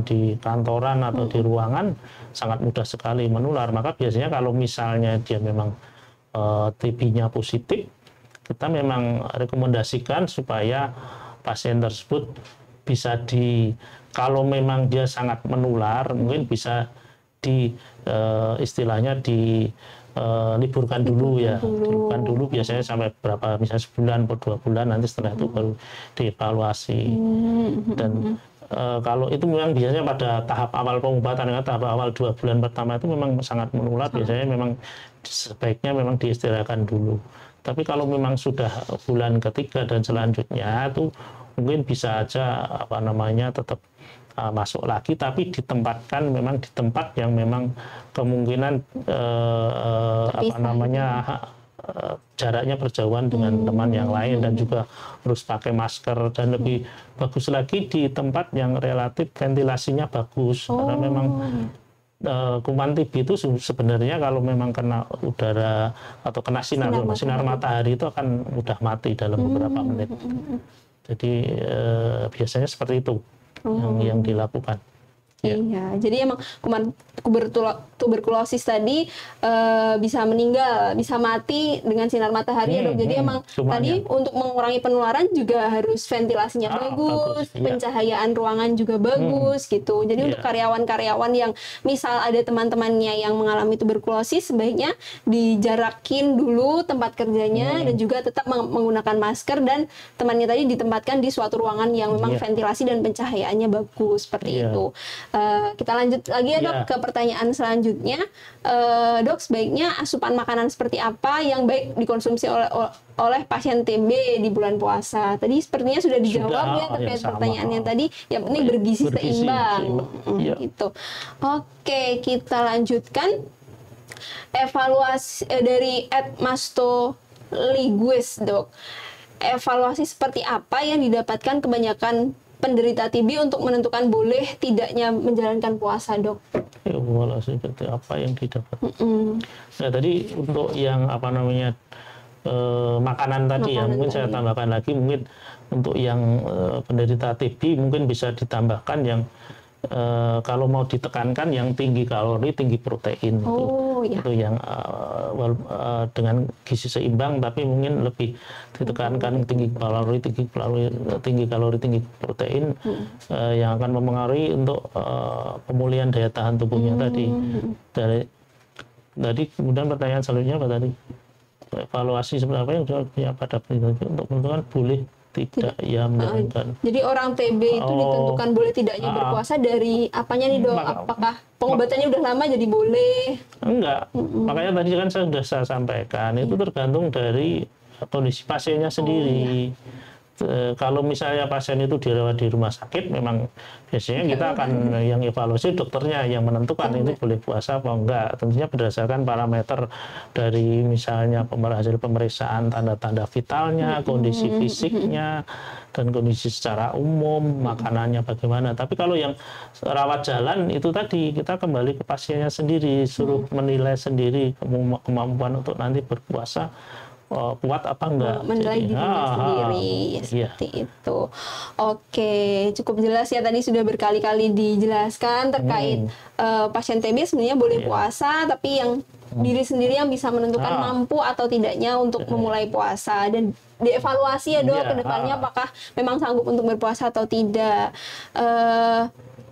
di kantoran atau di ruangan, sangat mudah sekali menular. Maka biasanya kalau misalnya dia memang TB-nya positif, kita memang rekomendasikan supaya pasien tersebut bisa kalau memang dia sangat menular, mungkin bisa istilahnya liburkan dulu ya. Liburkan dulu biasanya sampai berapa, misalnya sebulan atau 2 bulan, nanti setelah itu baru dievaluasi. Dan kalau itu memang biasanya pada tahap awal pengobatan, tahap awal 2 bulan pertama itu memang sangat menular, biasanya memang sebaiknya memang diistirahatkan dulu. Tapi kalau memang sudah bulan ketiga dan selanjutnya itu mungkin bisa aja tetap masuk lagi, tapi ditempatkan memang di tempat yang memang kemungkinan jaraknya berjauhan dengan teman yang lain, dan juga harus pakai masker, dan lebih bagus lagi di tempat yang relatif ventilasinya bagus, karena memang kuman TB itu sebenarnya kalau memang kena udara atau kena sinar matahari itu akan mudah mati dalam beberapa menit. Jadi biasanya seperti itu yang dilakukan. Iya, jadi emang kuman tuberkulosis tadi bisa meninggal, bisa mati dengan sinar matahari ya dok. Jadi emang tadi untuk mengurangi penularan juga harus ventilasinya bagus, pencahayaan ruangan juga bagus gitu. Jadi untuk karyawan-karyawan yang misal ada teman-temannya yang mengalami tuberkulosis, sebaiknya dijarakin dulu tempat kerjanya dan juga tetap menggunakan masker, dan temannya tadi ditempatkan di suatu ruangan yang memang ventilasi dan pencahayaannya bagus seperti itu. Kita lanjut lagi ya dok ke pertanyaan selanjutnya. Dok, sebaiknya asupan makanan seperti apa yang baik dikonsumsi oleh pasien TB di bulan puasa? Tadi sepertinya sudah dijawab ya terkait pertanyaan yang tadi. Yang penting bergizi seimbang. Gitu. Oke, kita lanjutkan. Evaluasi dari @masto Liguis dok. Evaluasi seperti apa yang didapatkan kebanyakan penderita TB untuk menentukan boleh tidaknya menjalankan puasa, dok? Evaluasi seperti apa yang didapat? Nah, tadi untuk yang makanan tadi mungkin saya tambahkan lagi, mungkin untuk yang penderita TB mungkin bisa ditambahkan yang kalau mau ditekankan yang tinggi kalori, tinggi protein, itu yang dengan gizi seimbang, tapi mungkin lebih ditekankan tinggi kalori, tinggi protein, yang akan mempengaruhi untuk pemulihan daya tahan tubuhnya tadi. Tadi kemudian pertanyaan selanjutnya apa tadi? Evaluasi seperti apa yang sudah pada untuk menentukan boleh tidak menjalankan. Jadi orang TB itu ditentukan boleh tidaknya berpuasa dari apanya nih dok? Apakah pengobatannya udah lama jadi boleh? Enggak. Makanya tadi kan saya sampaikan itu tergantung dari kondisi pasiennya sendiri. kalau misalnya pasien itu dirawat di rumah sakit, memang biasanya kita akan yang evaluasi dokternya yang menentukan ini boleh puasa apa enggak. Tentunya berdasarkan parameter dari misalnya hasil pemeriksaan tanda-tanda vitalnya, kondisi fisiknya, dan kondisi secara umum, makanannya bagaimana. Tapi kalau yang rawat jalan itu tadi kita kembali ke pasiennya sendiri, suruh menilai sendiri kemampuan untuk nanti berpuasa kuat apa enggak, menilai dirinya sendiri seperti itu. Oke, cukup jelas ya, tadi sudah berkali-kali dijelaskan terkait pasien TB sebenarnya boleh puasa, tapi yang diri sendiri yang bisa menentukan mampu atau tidaknya untuk memulai puasa, dan dievaluasi ya dok ke depannya apakah memang sanggup untuk berpuasa atau tidak.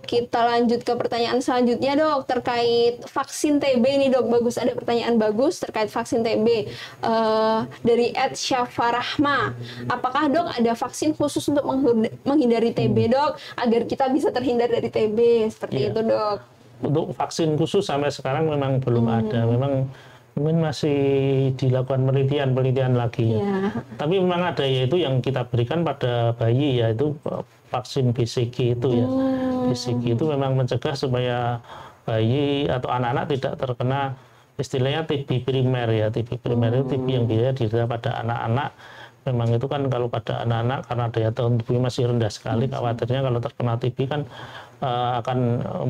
Kita lanjut ke pertanyaan selanjutnya dok, terkait vaksin TB nih dok. Bagus, ada pertanyaan bagus terkait vaksin TB dari @Syafarahma. Apakah dok ada vaksin khusus untuk menghindari TB dok, agar kita bisa terhindar dari TB seperti itu dok? Untuk vaksin khusus sampai sekarang memang belum ada, memang mungkin masih dilakukan penelitian lagi ya. Tapi memang ada, yaitu yang kita berikan pada bayi, yaitu vaksin BCG itu ya. BCG itu memang mencegah supaya bayi atau anak-anak tidak terkena istilahnya TB primer ya. TB primer itu TB yang biasanya diderita pada anak-anak. Memang itu kan kalau pada anak-anak karena daya tahan tubuhnya masih rendah sekali, khawatirnya kalau terkena TB kan akan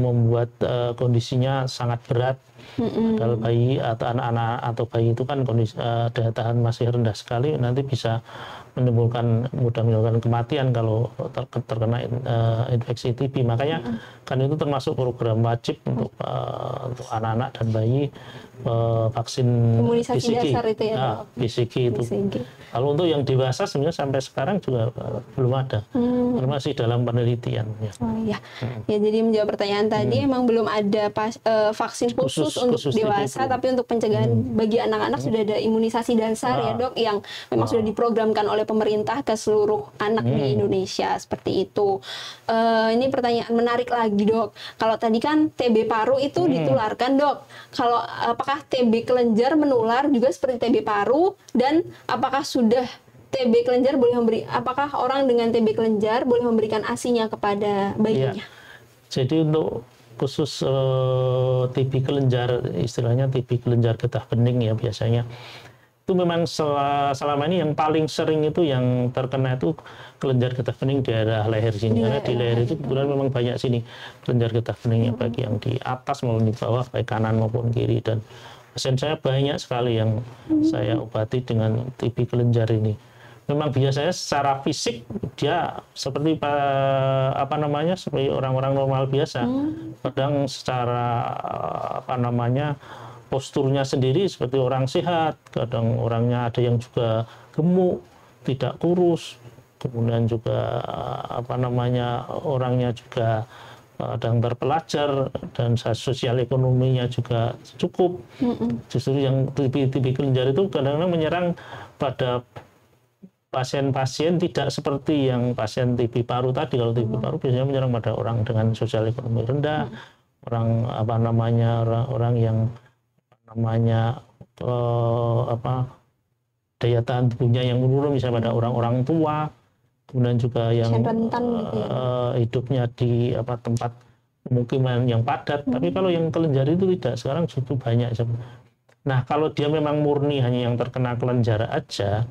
membuat kondisinya sangat berat. Padahal bayi atau anak-anak atau bayi itu kan kondisi daya tahan masih rendah sekali, nanti bisa menimbulkan kematian kalau terkena infeksi TB. Makanya kan itu termasuk program wajib untuk anak-anak dan bayi, vaksin imunisasi BCG. dasar itu ya, BCG itu. Kalau untuk yang dewasa sebenarnya sampai sekarang juga belum ada, karena masih dalam penelitian. Ya. Ya, jadi menjawab pertanyaan tadi, emang belum ada vaksin khusus untuk dewasa, tapi untuk pencegahan bagi anak-anak sudah ada imunisasi dasar ya dok, yang memang sudah diprogramkan oleh pemerintah ke seluruh anak di Indonesia seperti itu. Ini pertanyaan menarik lagi dok. Kalau tadi kan TB paru itu ditularkan dok. Kalau apakah TB kelenjar menular juga seperti TB paru, dan apakah sudah TB kelenjar apakah orang dengan TB kelenjar boleh memberikan ASI-nya kepada bayinya? Jadi untuk khusus TB kelenjar, istilahnya TB kelenjar getah bening ya biasanya, itu memang selama ini yang paling sering itu yang terkena itu kelenjar getah bening di daerah leher sini, karena di leher itu kebetulan memang banyak sini kelenjar getah beningnya, baik yang di atas maupun di bawah, baik kanan maupun kiri. Dan pasien saya banyak sekali yang saya obati dengan TB kelenjar ini. Memang biasanya secara fisik dia seperti seperti orang-orang normal biasa. Kadang secara posturnya sendiri seperti orang sehat, kadang orangnya ada yang juga gemuk, tidak kurus, kemudian juga orangnya juga kadang terpelajar dan sosial ekonominya juga cukup. Justru yang TB kelenjar itu kadang-kadang menyerang pada pasien-pasien tidak seperti yang pasien TB paru tadi. Kalau TB paru biasanya menyerang pada orang dengan sosial ekonomi rendah, orang orang yang daya tahan tubuhnya yang menurun, misalnya pada orang-orang tua, kemudian juga yang hidupnya di tempat pemukiman yang padat. Tapi kalau yang kelenjar itu tidak, sekarang cukup banyak. Nah, kalau dia memang murni hanya yang terkena kelenjar aja,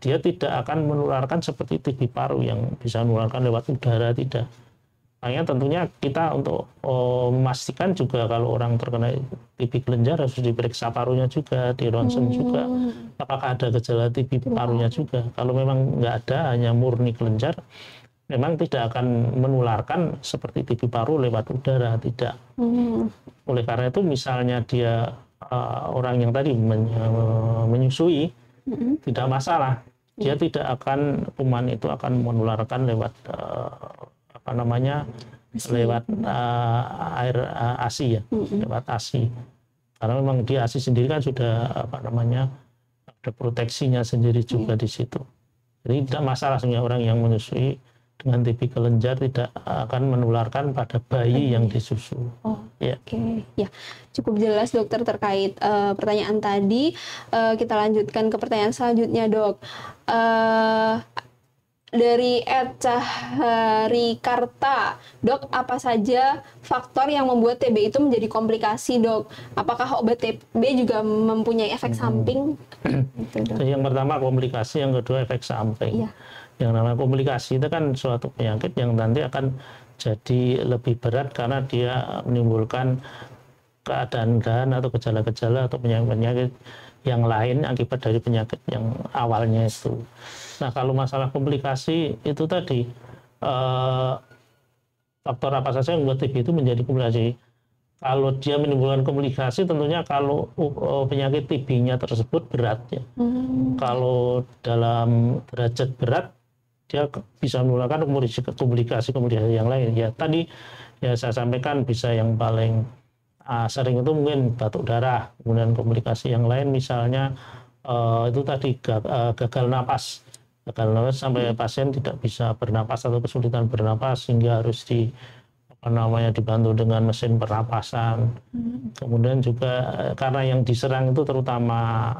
dia tidak akan menularkan seperti TB paru yang bisa menularkan lewat udara, tidak. Makanya tentunya kita untuk memastikan juga kalau orang terkena TB kelenjar harus diperiksa parunya juga, di ronsen juga, apakah ada gejala TB parunya juga. Kalau memang nggak ada, hanya murni kelenjar, memang tidak akan menularkan seperti TB paru lewat udara, tidak. Oleh karena itu misalnya dia orang yang tadi menyusui, tidak masalah, dia tidak akan, kuman itu akan menularkan lewat lewat air ASI ya, lewat ASI. Karena memang di ASI sendiri kan sudah ada proteksinya sendiri juga di situ. Jadi tidak masalah sebenarnya orang yang menyusui dengan TB kelenjar tidak akan menularkan pada bayi yang disusu. Oke. Ya, cukup jelas dokter terkait pertanyaan tadi. Kita lanjutkan ke pertanyaan selanjutnya dok. dari Ed Cahari Karta, dok, apa saja faktor yang membuat TB itu menjadi komplikasi, dok? Apakah obat TB juga mempunyai efek samping? Gitu, dok. Yang pertama komplikasi, yang kedua efek samping. Iya. Yang namanya komplikasi itu kan suatu penyakit yang nanti akan jadi lebih berat karena dia menimbulkan keadaan atau gejala-gejala atau penyakit-penyakit yang lain akibat dari penyakit yang awalnya itu. Nah, kalau masalah komplikasi itu tadi faktor apa saja yang membuat TB itu menjadi komplikasi. Kalau dia menimbulkan komplikasi, tentunya kalau penyakit TB-nya tersebut berat ya. Kalau dalam derajat berat, dia bisa menimbulkan komplikasi yang lain. Ya tadi ya saya sampaikan bisa yang paling sering itu mungkin batuk darah, kemudian komplikasi yang lain misalnya itu tadi gagal napas sampai pasien tidak bisa bernapas atau kesulitan bernapas sehingga harus dibantu dengan mesin pernapasan. Kemudian juga karena yang diserang itu terutama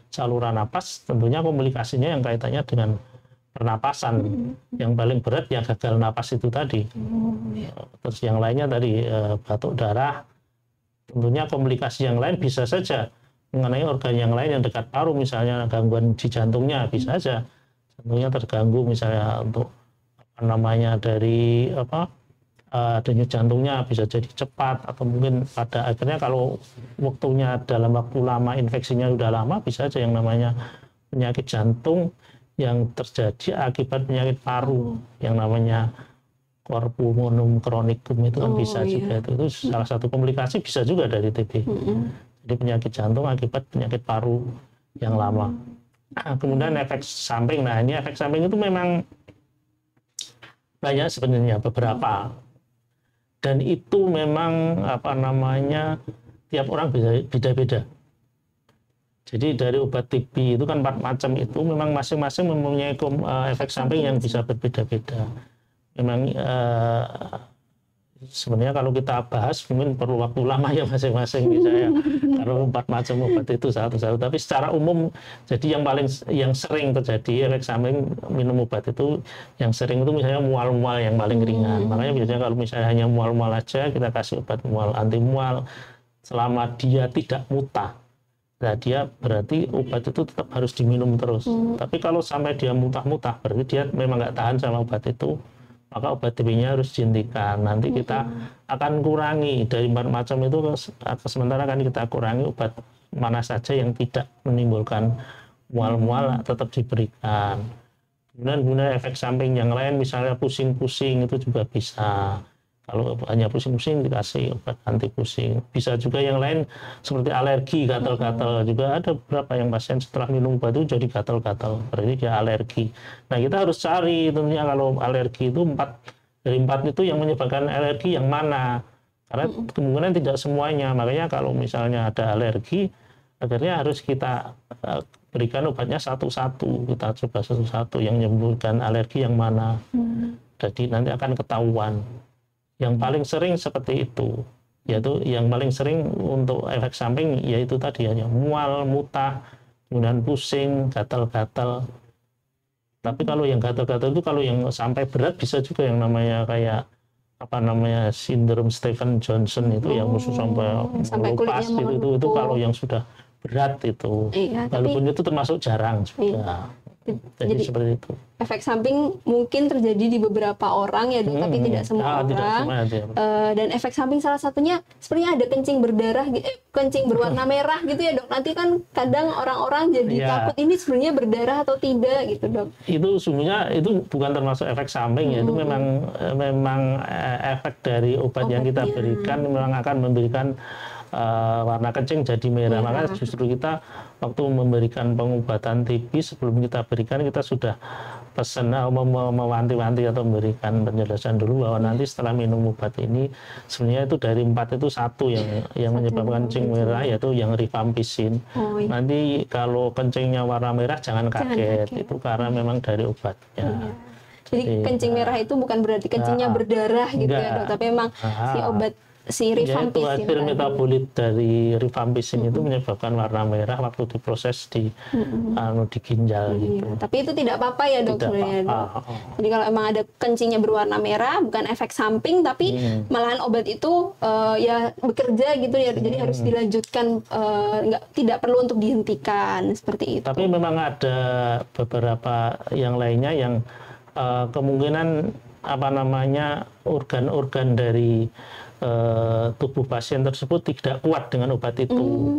saluran napas, tentunya komplikasinya yang kaitannya dengan pernapasan. Yang paling berat ya gagal napas itu tadi. Terus yang lainnya tadi batuk darah. Tentunya komplikasi yang lain bisa saja mengenai organ yang lain yang dekat paru, misalnya gangguan di jantungnya bisa saja jantungnya terganggu, misalnya untuk dari denyut jantungnya bisa jadi cepat, atau mungkin pada akhirnya kalau waktunya dalam waktu lama, infeksinya sudah lama, bisa saja yang namanya penyakit jantung yang terjadi akibat penyakit paru yang namanya pulmonum chronicum itu kan bisa juga itu salah satu komplikasi, bisa juga dari TB. Jadi penyakit jantung akibat penyakit paru yang lama. Kemudian efek samping, nah ini efek samping itu memang banyak sebenarnya, beberapa, dan itu memang tiap orang beda-beda. Jadi dari obat TB itu kan 4 macam itu memang masing-masing mempunyai efek samping yang bisa berbeda-beda. Memang sebenarnya kalau kita bahas mungkin perlu waktu lama ya masing-masing misalnya kalau 4 macam obat itu satu-satu. Tapi secara umum jadi yang sering terjadi efek samping minum obat itu, yang sering itu misalnya mual-mual yang paling ringan. Makanya biasanya kalau misalnya hanya mual-mual aja kita kasih obat mual, anti mual selama dia tidak muntah. Nah, dia berarti obat itu tetap harus diminum terus. Tapi kalau sampai dia muntah-muntah, berarti dia memang nggak tahan sama obat itu, maka obat TB-nya harus dihentikan. Nanti kita akan kurangi dari 4 macam itu, sementara kan kita kurangi obat mana saja yang tidak menimbulkan mual-mual tetap diberikan. Kemudian efek samping yang lain, misalnya pusing-pusing itu juga bisa. Kalau hanya pusing-pusing dikasih obat anti pusing. Bisa juga yang lain seperti alergi, gatal-gatal. Juga ada beberapa yang pasien setelah minum obat itu jadi gatal-gatal. Berarti dia alergi. Nah, kita harus cari tentunya kalau alergi itu dari 4 itu yang menyebabkan alergi yang mana. Karena kemungkinan tidak semuanya. Makanya kalau misalnya ada alergi, akhirnya harus kita berikan obatnya satu-satu. Kita coba satu-satu yang menyebabkan alergi yang mana. Jadi nanti akan ketahuan. Yang paling sering seperti itu, yaitu yang paling sering untuk efek samping yaitu tadi hanya mual, muntah, kemudian pusing, gatal-gatal. Tapi kalau yang gatal-gatal itu kalau yang sampai berat bisa juga yang namanya kayak sindrom Stephen Johnson itu yang musuh sampai melupas itu kalau yang sudah berat itu. Iya, walaupun itu termasuk jarang juga. Jadi seperti itu. Efek samping mungkin terjadi di beberapa orang ya dok, tapi tidak semua orang. Dan efek samping salah satunya sepertinya ada kencing berdarah, kencing berwarna merah gitu ya dok. Nanti kan kadang orang-orang jadi takut ini sebenarnya berdarah atau tidak gitu dok. Itu sebenarnya itu bukan termasuk efek samping ya, itu memang efek dari obat yang kita berikan memang akan memberikan warna kencing jadi merah. Maka justru kita waktu memberikan pengobatan TB sebelum kita berikan kita sudah pesan mewanti-wanti atau memberikan penjelasan dulu bahwa nanti setelah minum obat ini sebenarnya itu dari 4 itu satu yang menyebabkan kencing merah, yaitu yang rifampicin. Nanti kalau kencingnya warna merah jangan kaget. Itu karena memang dari obatnya. Jadi kencing merah itu bukan berarti kencingnya berdarah gitu ya dok, tapi memang si obat si Ya, itu rifampicin hasil tadi. metabolit dari rifampicin itu menyebabkan warna merah waktu diproses di di ginjal gitu. Iya, tapi itu tidak apa-apa ya dok Tidak sebenarnya dok. apa-apa. Jadi kalau emang ada kencingnya berwarna merah, bukan efek samping, tapi malahan obat itu ya bekerja gitu ya. Jadi harus dilanjutkan, tidak perlu untuk dihentikan seperti itu. Tapi memang ada beberapa yang lainnya yang kemungkinan apa namanya organ-organ dari tubuh pasien tersebut tidak kuat dengan obat itu.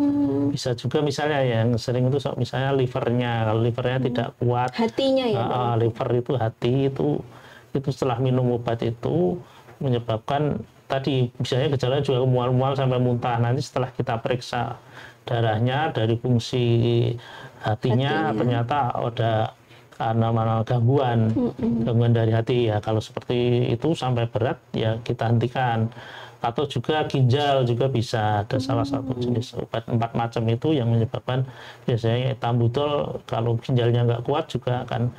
Bisa juga misalnya yang sering itu misalnya livernya, kalau livernya tidak kuat, Hatinya ya dok. liver itu hati itu setelah minum obat itu menyebabkan tadi misalnya gejala juga mual-mual sampai muntah. Nanti setelah kita periksa darahnya dari fungsi hatinya ternyata ada nama gangguan dari hati ya. Kalau seperti itu sampai berat ya kita hentikan. Atau juga ginjal juga bisa ada salah satu jenis obat 4 macam itu yang menyebabkan biasanya etambutol kalau ginjalnya nggak kuat juga akan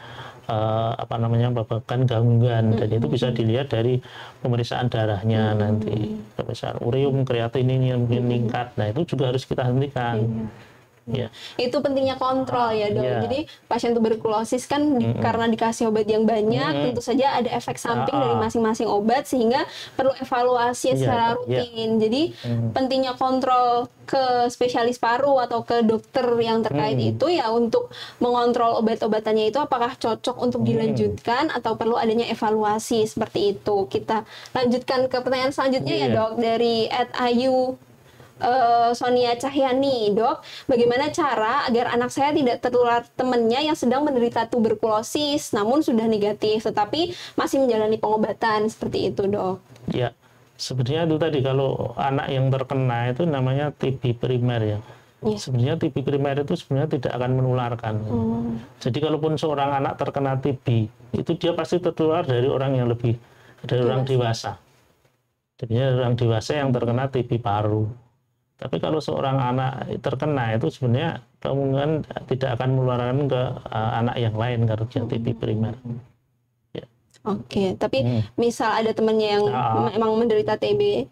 menyebabkan gangguan, dan itu bisa dilihat dari pemeriksaan darahnya nanti, pemeriksaan ureum, kreatinin mungkin meningkat. Nah itu juga harus kita hentikan. Ya. Itu pentingnya kontrol ya dok. Ya. Jadi pasien tuberkulosis kan karena dikasih obat yang banyak, tentu saja ada efek samping dari masing-masing obat sehingga perlu evaluasi secara rutin. Jadi pentingnya kontrol ke spesialis paru atau ke dokter yang terkait itu ya untuk mengontrol obat-obatannya itu apakah cocok untuk dilanjutkan atau perlu adanya evaluasi seperti itu. Kita lanjutkan ke pertanyaan selanjutnya ya dok, dari @ayu Sonia Cahyani, dok, bagaimana cara agar anak saya tidak tertular temannya yang sedang menderita tuberkulosis namun sudah negatif tetapi masih menjalani pengobatan seperti itu, dok? Ya, sebenarnya itu tadi kalau anak yang terkena itu namanya TB primer ya. Sebenarnya TB primer itu sebenarnya tidak akan menularkan. Jadi kalaupun seorang anak terkena TB itu dia pasti tertular dari orang yang lebih dari orang dewasa. Jadi orang dewasa yang terkena TB paru. Tapi kalau seorang anak terkena itu sebenarnya kemungkinan tidak akan menularkan ke anak yang lain karena dia TB primer. Ya. Oke, tapi misal ada temannya yang memang menderita TB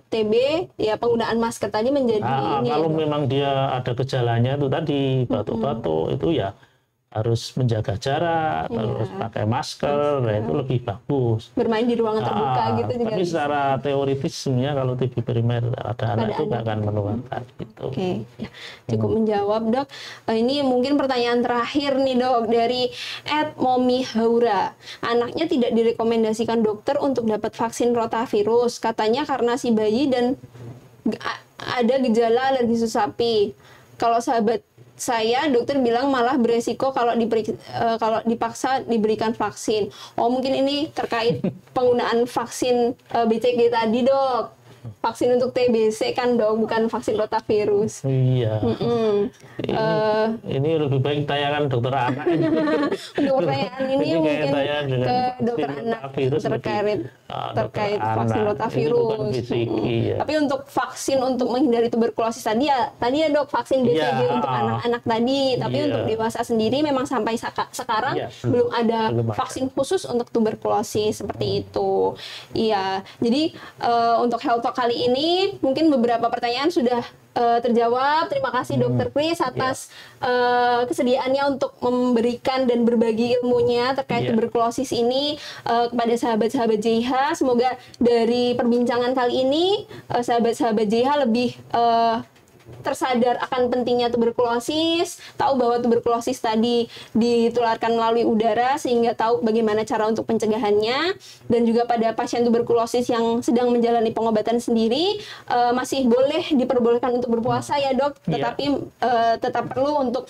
ya penggunaan masker tadi menjadi ini. Kalau memang dia ada gejalanya itu tadi batuk-batuk itu ya harus menjaga jarak, terus pakai masker, nah itu lebih bagus. Bermain di ruangan terbuka gitu juga. Tapi secara teoritis sebenarnya kalau TB primer ada anak itu nggak akan menularkan gitu. Oke, ya, cukup menjawab dok. Ini mungkin pertanyaan terakhir nih dok dari @momi Haura. Anaknya tidak direkomendasikan dokter untuk dapat vaksin rotavirus, katanya karena si bayi dan ada gejala alergi susu sapi. Kalau sahabat saya, dokter bilang malah beresiko kalau dipaksa diberikan vaksin. Oh, mungkin ini terkait penggunaan vaksin BCG tadi, dok. Vaksin untuk TBC kan, dok, bukan vaksin rotavirus. Iya. Ini lebih baik tanyakan dokter anak. Untuk pertanyaan ini mungkin ke dokter anak terkait vaksin rotavirus. Tapi untuk vaksin untuk menghindari tuberkulosis tadi ya dok, vaksin BCG untuk anak-anak tadi. Tapi untuk dewasa sendiri memang sampai sekarang belum ada vaksin khusus untuk tuberkulosis seperti itu. Iya. Jadi untuk Health Talk kali ini mungkin beberapa pertanyaan sudah terjawab. Terima kasih Dokter Kris atas kesediaannya untuk memberikan dan berbagi ilmunya terkait tuberkulosis ini kepada sahabat-sahabat JH. Semoga dari perbincangan kali ini sahabat-sahabat JH lebih tersadar akan pentingnya tuberkulosis, tahu bahwa tuberkulosis tadi ditularkan melalui udara sehingga tahu bagaimana cara untuk pencegahannya, dan juga pada pasien tuberkulosis yang sedang menjalani pengobatan sendiri masih boleh diperbolehkan untuk berpuasa ya dok, tetapi tetap perlu untuk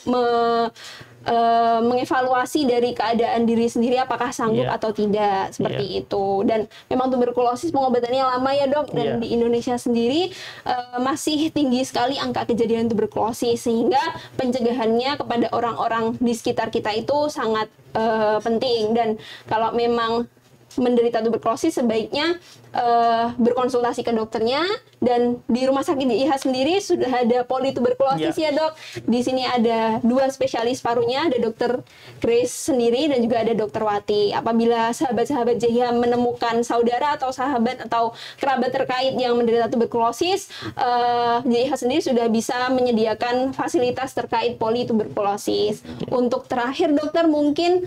mengevaluasi dari keadaan diri sendiri apakah sanggup atau tidak seperti itu. Dan memang tuberkulosis pengobatannya lama ya dok, dan di Indonesia sendiri masih tinggi sekali angka kejadian tuberkulosis sehingga pencegahannya kepada orang-orang di sekitar kita itu sangat penting. Dan kalau memang menderita tuberkulosis sebaiknya berkonsultasi ke dokternya. Dan di Rumah Sakit JIH sendiri sudah ada polituberkulosis ya Dok. Di sini ada 2 spesialis parunya, ada Dokter Chris sendiri dan juga ada Dokter Wati. Apabila sahabat-sahabat JIH menemukan saudara atau sahabat atau kerabat terkait yang menderita tuberkulosis, JIH sendiri sudah bisa menyediakan fasilitas terkait polituberkulosis. Untuk terakhir Dokter, mungkin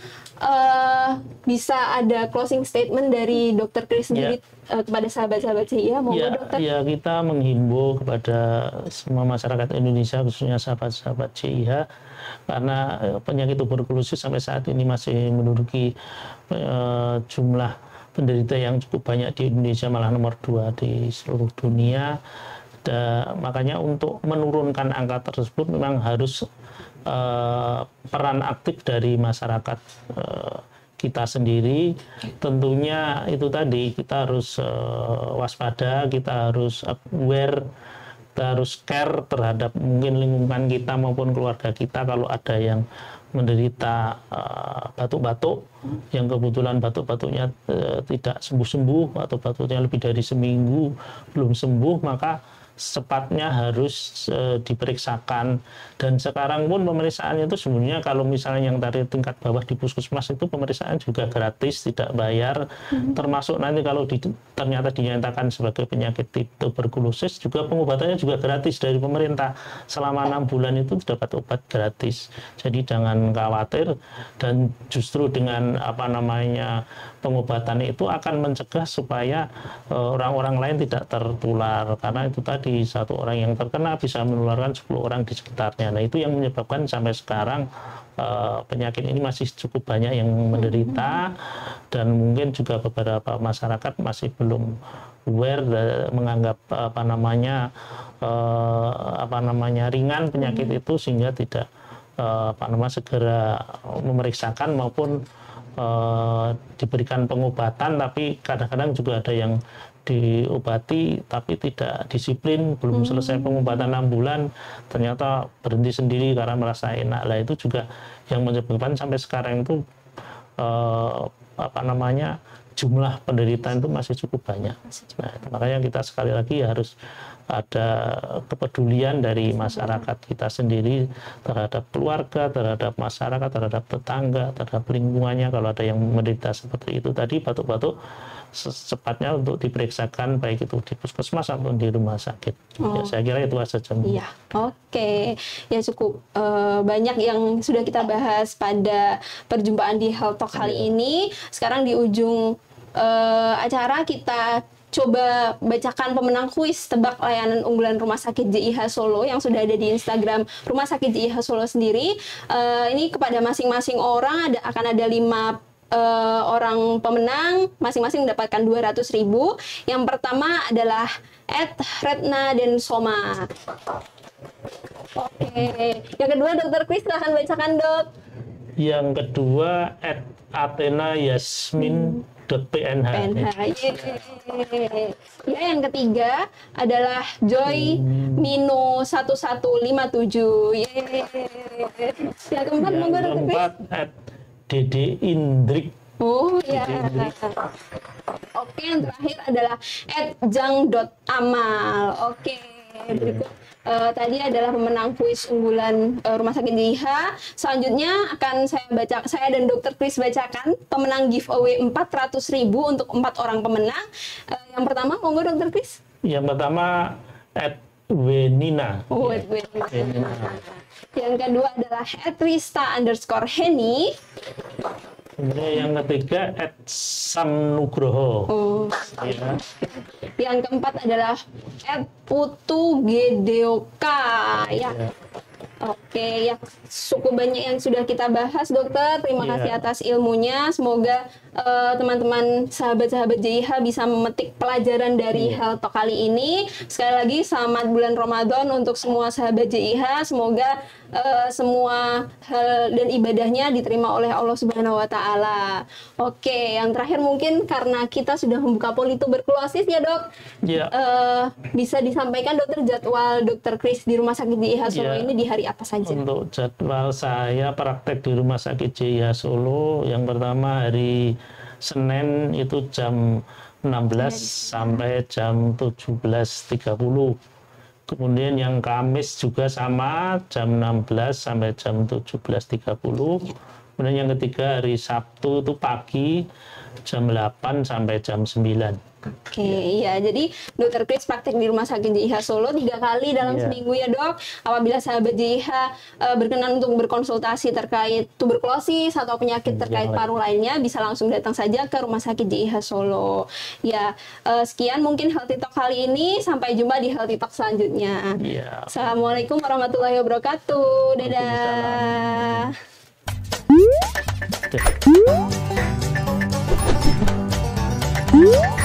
bisa ada closing statement dari Dokter Chris sendiri kepada sahabat-sahabat JIH, monggo Dokter. Ya, kita menghimbau kepada semua masyarakat Indonesia, khususnya sahabat-sahabat JIH, karena penyakit tuberkulosis sampai saat ini masih menduduki jumlah penderita yang cukup banyak di Indonesia, malah nomor 2 di seluruh dunia. Makanya untuk menurunkan angka tersebut memang harus peran aktif dari masyarakat kita sendiri. Tentunya itu tadi, kita harus waspada, kita harus aware, kita harus care terhadap mungkin lingkungan kita maupun keluarga kita. Kalau ada yang menderita batuk-batuk, yang kebetulan batuk-batuknya tidak sembuh-sembuh atau batuknya lebih dari seminggu belum sembuh, maka secepatnya harus diperiksakan. Dan sekarang pun pemeriksaannya itu sebenarnya kalau misalnya yang dari tingkat bawah di puskesmas itu pemeriksaan juga gratis, tidak bayar. Termasuk nanti kalau ternyata dinyatakan sebagai penyakit tuberkulosis, juga pengobatannya juga gratis dari pemerintah. Selama 6 bulan itu dapat obat gratis. Jadi jangan khawatir, dan justru dengan pengobatan itu akan mencegah supaya orang-orang lain tidak tertular, karena itu tadi satu orang yang terkena bisa menularkan 10 orang di sekitarnya. Nah, itu yang menyebabkan sampai sekarang penyakit ini masih cukup banyak yang menderita, dan mungkin juga beberapa masyarakat masih belum aware, menganggap ringan penyakit itu, sehingga tidak segera memeriksakan maupun diberikan pengobatan. Tapi kadang-kadang juga ada yang diobati tapi tidak disiplin, belum selesai pengobatan 6 bulan ternyata berhenti sendiri karena merasa enak. Lah itu juga yang menyebabkan sampai sekarang itu jumlah penderitaan itu masih cukup banyak. Nah, makanya kita sekali lagi harus ada kepedulian dari masyarakat kita sendiri terhadap keluarga, terhadap masyarakat, terhadap tetangga, terhadap lingkungannya. Kalau ada yang menderita seperti itu tadi, batuk-batuk, secepatnya untuk diperiksakan, baik itu di puskesmas ataupun di rumah sakit. Ya, saya kira itu saja. Iya, oke. Ya cukup banyak yang sudah kita bahas pada perjumpaan di Health Talk kali ini. Sekarang di ujung acara kita coba bacakan pemenang kuis tebak layanan unggulan Rumah Sakit JIH Solo yang sudah ada di Instagram Rumah Sakit JIH Solo sendiri. Ini kepada masing-masing orang akan ada 5 orang pemenang, masing-masing mendapatkan 200.000. Yang pertama adalah @Retna Densoma. Oke. Yang kedua Dokter Chris, silahkan bacakan Dok. Yang kedua @Athena Yasmin .pnh. Ya, yang ketiga adalah Joy Mino 1157. Yang keempat monggo Dokter Chris. Dede Indrik. Oh ya. Oke, yang terakhir adalah @jang.amal. Oke, berikut tadi adalah pemenang kuis unggulan Rumah Sakit JIH. Selanjutnya akan saya dan Dokter Chris bacakan pemenang giveaway 400.000 untuk 4 orang pemenang. Yang pertama monggo Dokter Chris. Yang pertama @Wenina. Wenina. Yang kedua adalah @Rista_Henny. Kemudian yang ketiga @Samnugroho. Ya. Yang keempat adalah @Putu_Gedeoka. Ya. Oke, ya cukup banyak yang sudah kita bahas Dokter. Terima kasih atas ilmunya. Semoga teman-teman sahabat-sahabat JIH bisa memetik pelajaran dari Health Talk kali ini. Sekali lagi selamat bulan Ramadan untuk semua sahabat JIH. Semoga semua hal dan ibadahnya diterima oleh Allah Subhanahu wa taala. Oke, yang terakhir mungkin karena kita sudah membuka polituberkulosis ya, Dok. Ya. Bisa disampaikan Dokter jadwal Dokter Chris di Rumah Sakit JIH Solo ini di hari apa saja? Untuk jadwal saya praktek di Rumah Sakit JIH Solo, yang pertama hari Senin itu jam 16 sampai jam 17.30. Kemudian yang Kamis juga sama, jam 16 sampai jam 17.30. Kemudian yang ketiga hari Sabtu itu pagi, jam 8 sampai jam 9. Oke, iya. Jadi Dokter Kris praktek di Rumah Sakit JIH Solo 3 kali dalam seminggu ya dok. Apabila sahabat JIH berkenan untuk berkonsultasi terkait tuberkulosis atau penyakit terkait paru lainnya, bisa langsung datang saja ke Rumah Sakit JIH Solo. Ya, sekian mungkin Healthy Talk kali ini. Sampai jumpa di Healthy Talk selanjutnya. Ya. Assalamualaikum warahmatullahi wabarakatuh. Dadah. Waalaikumsalam.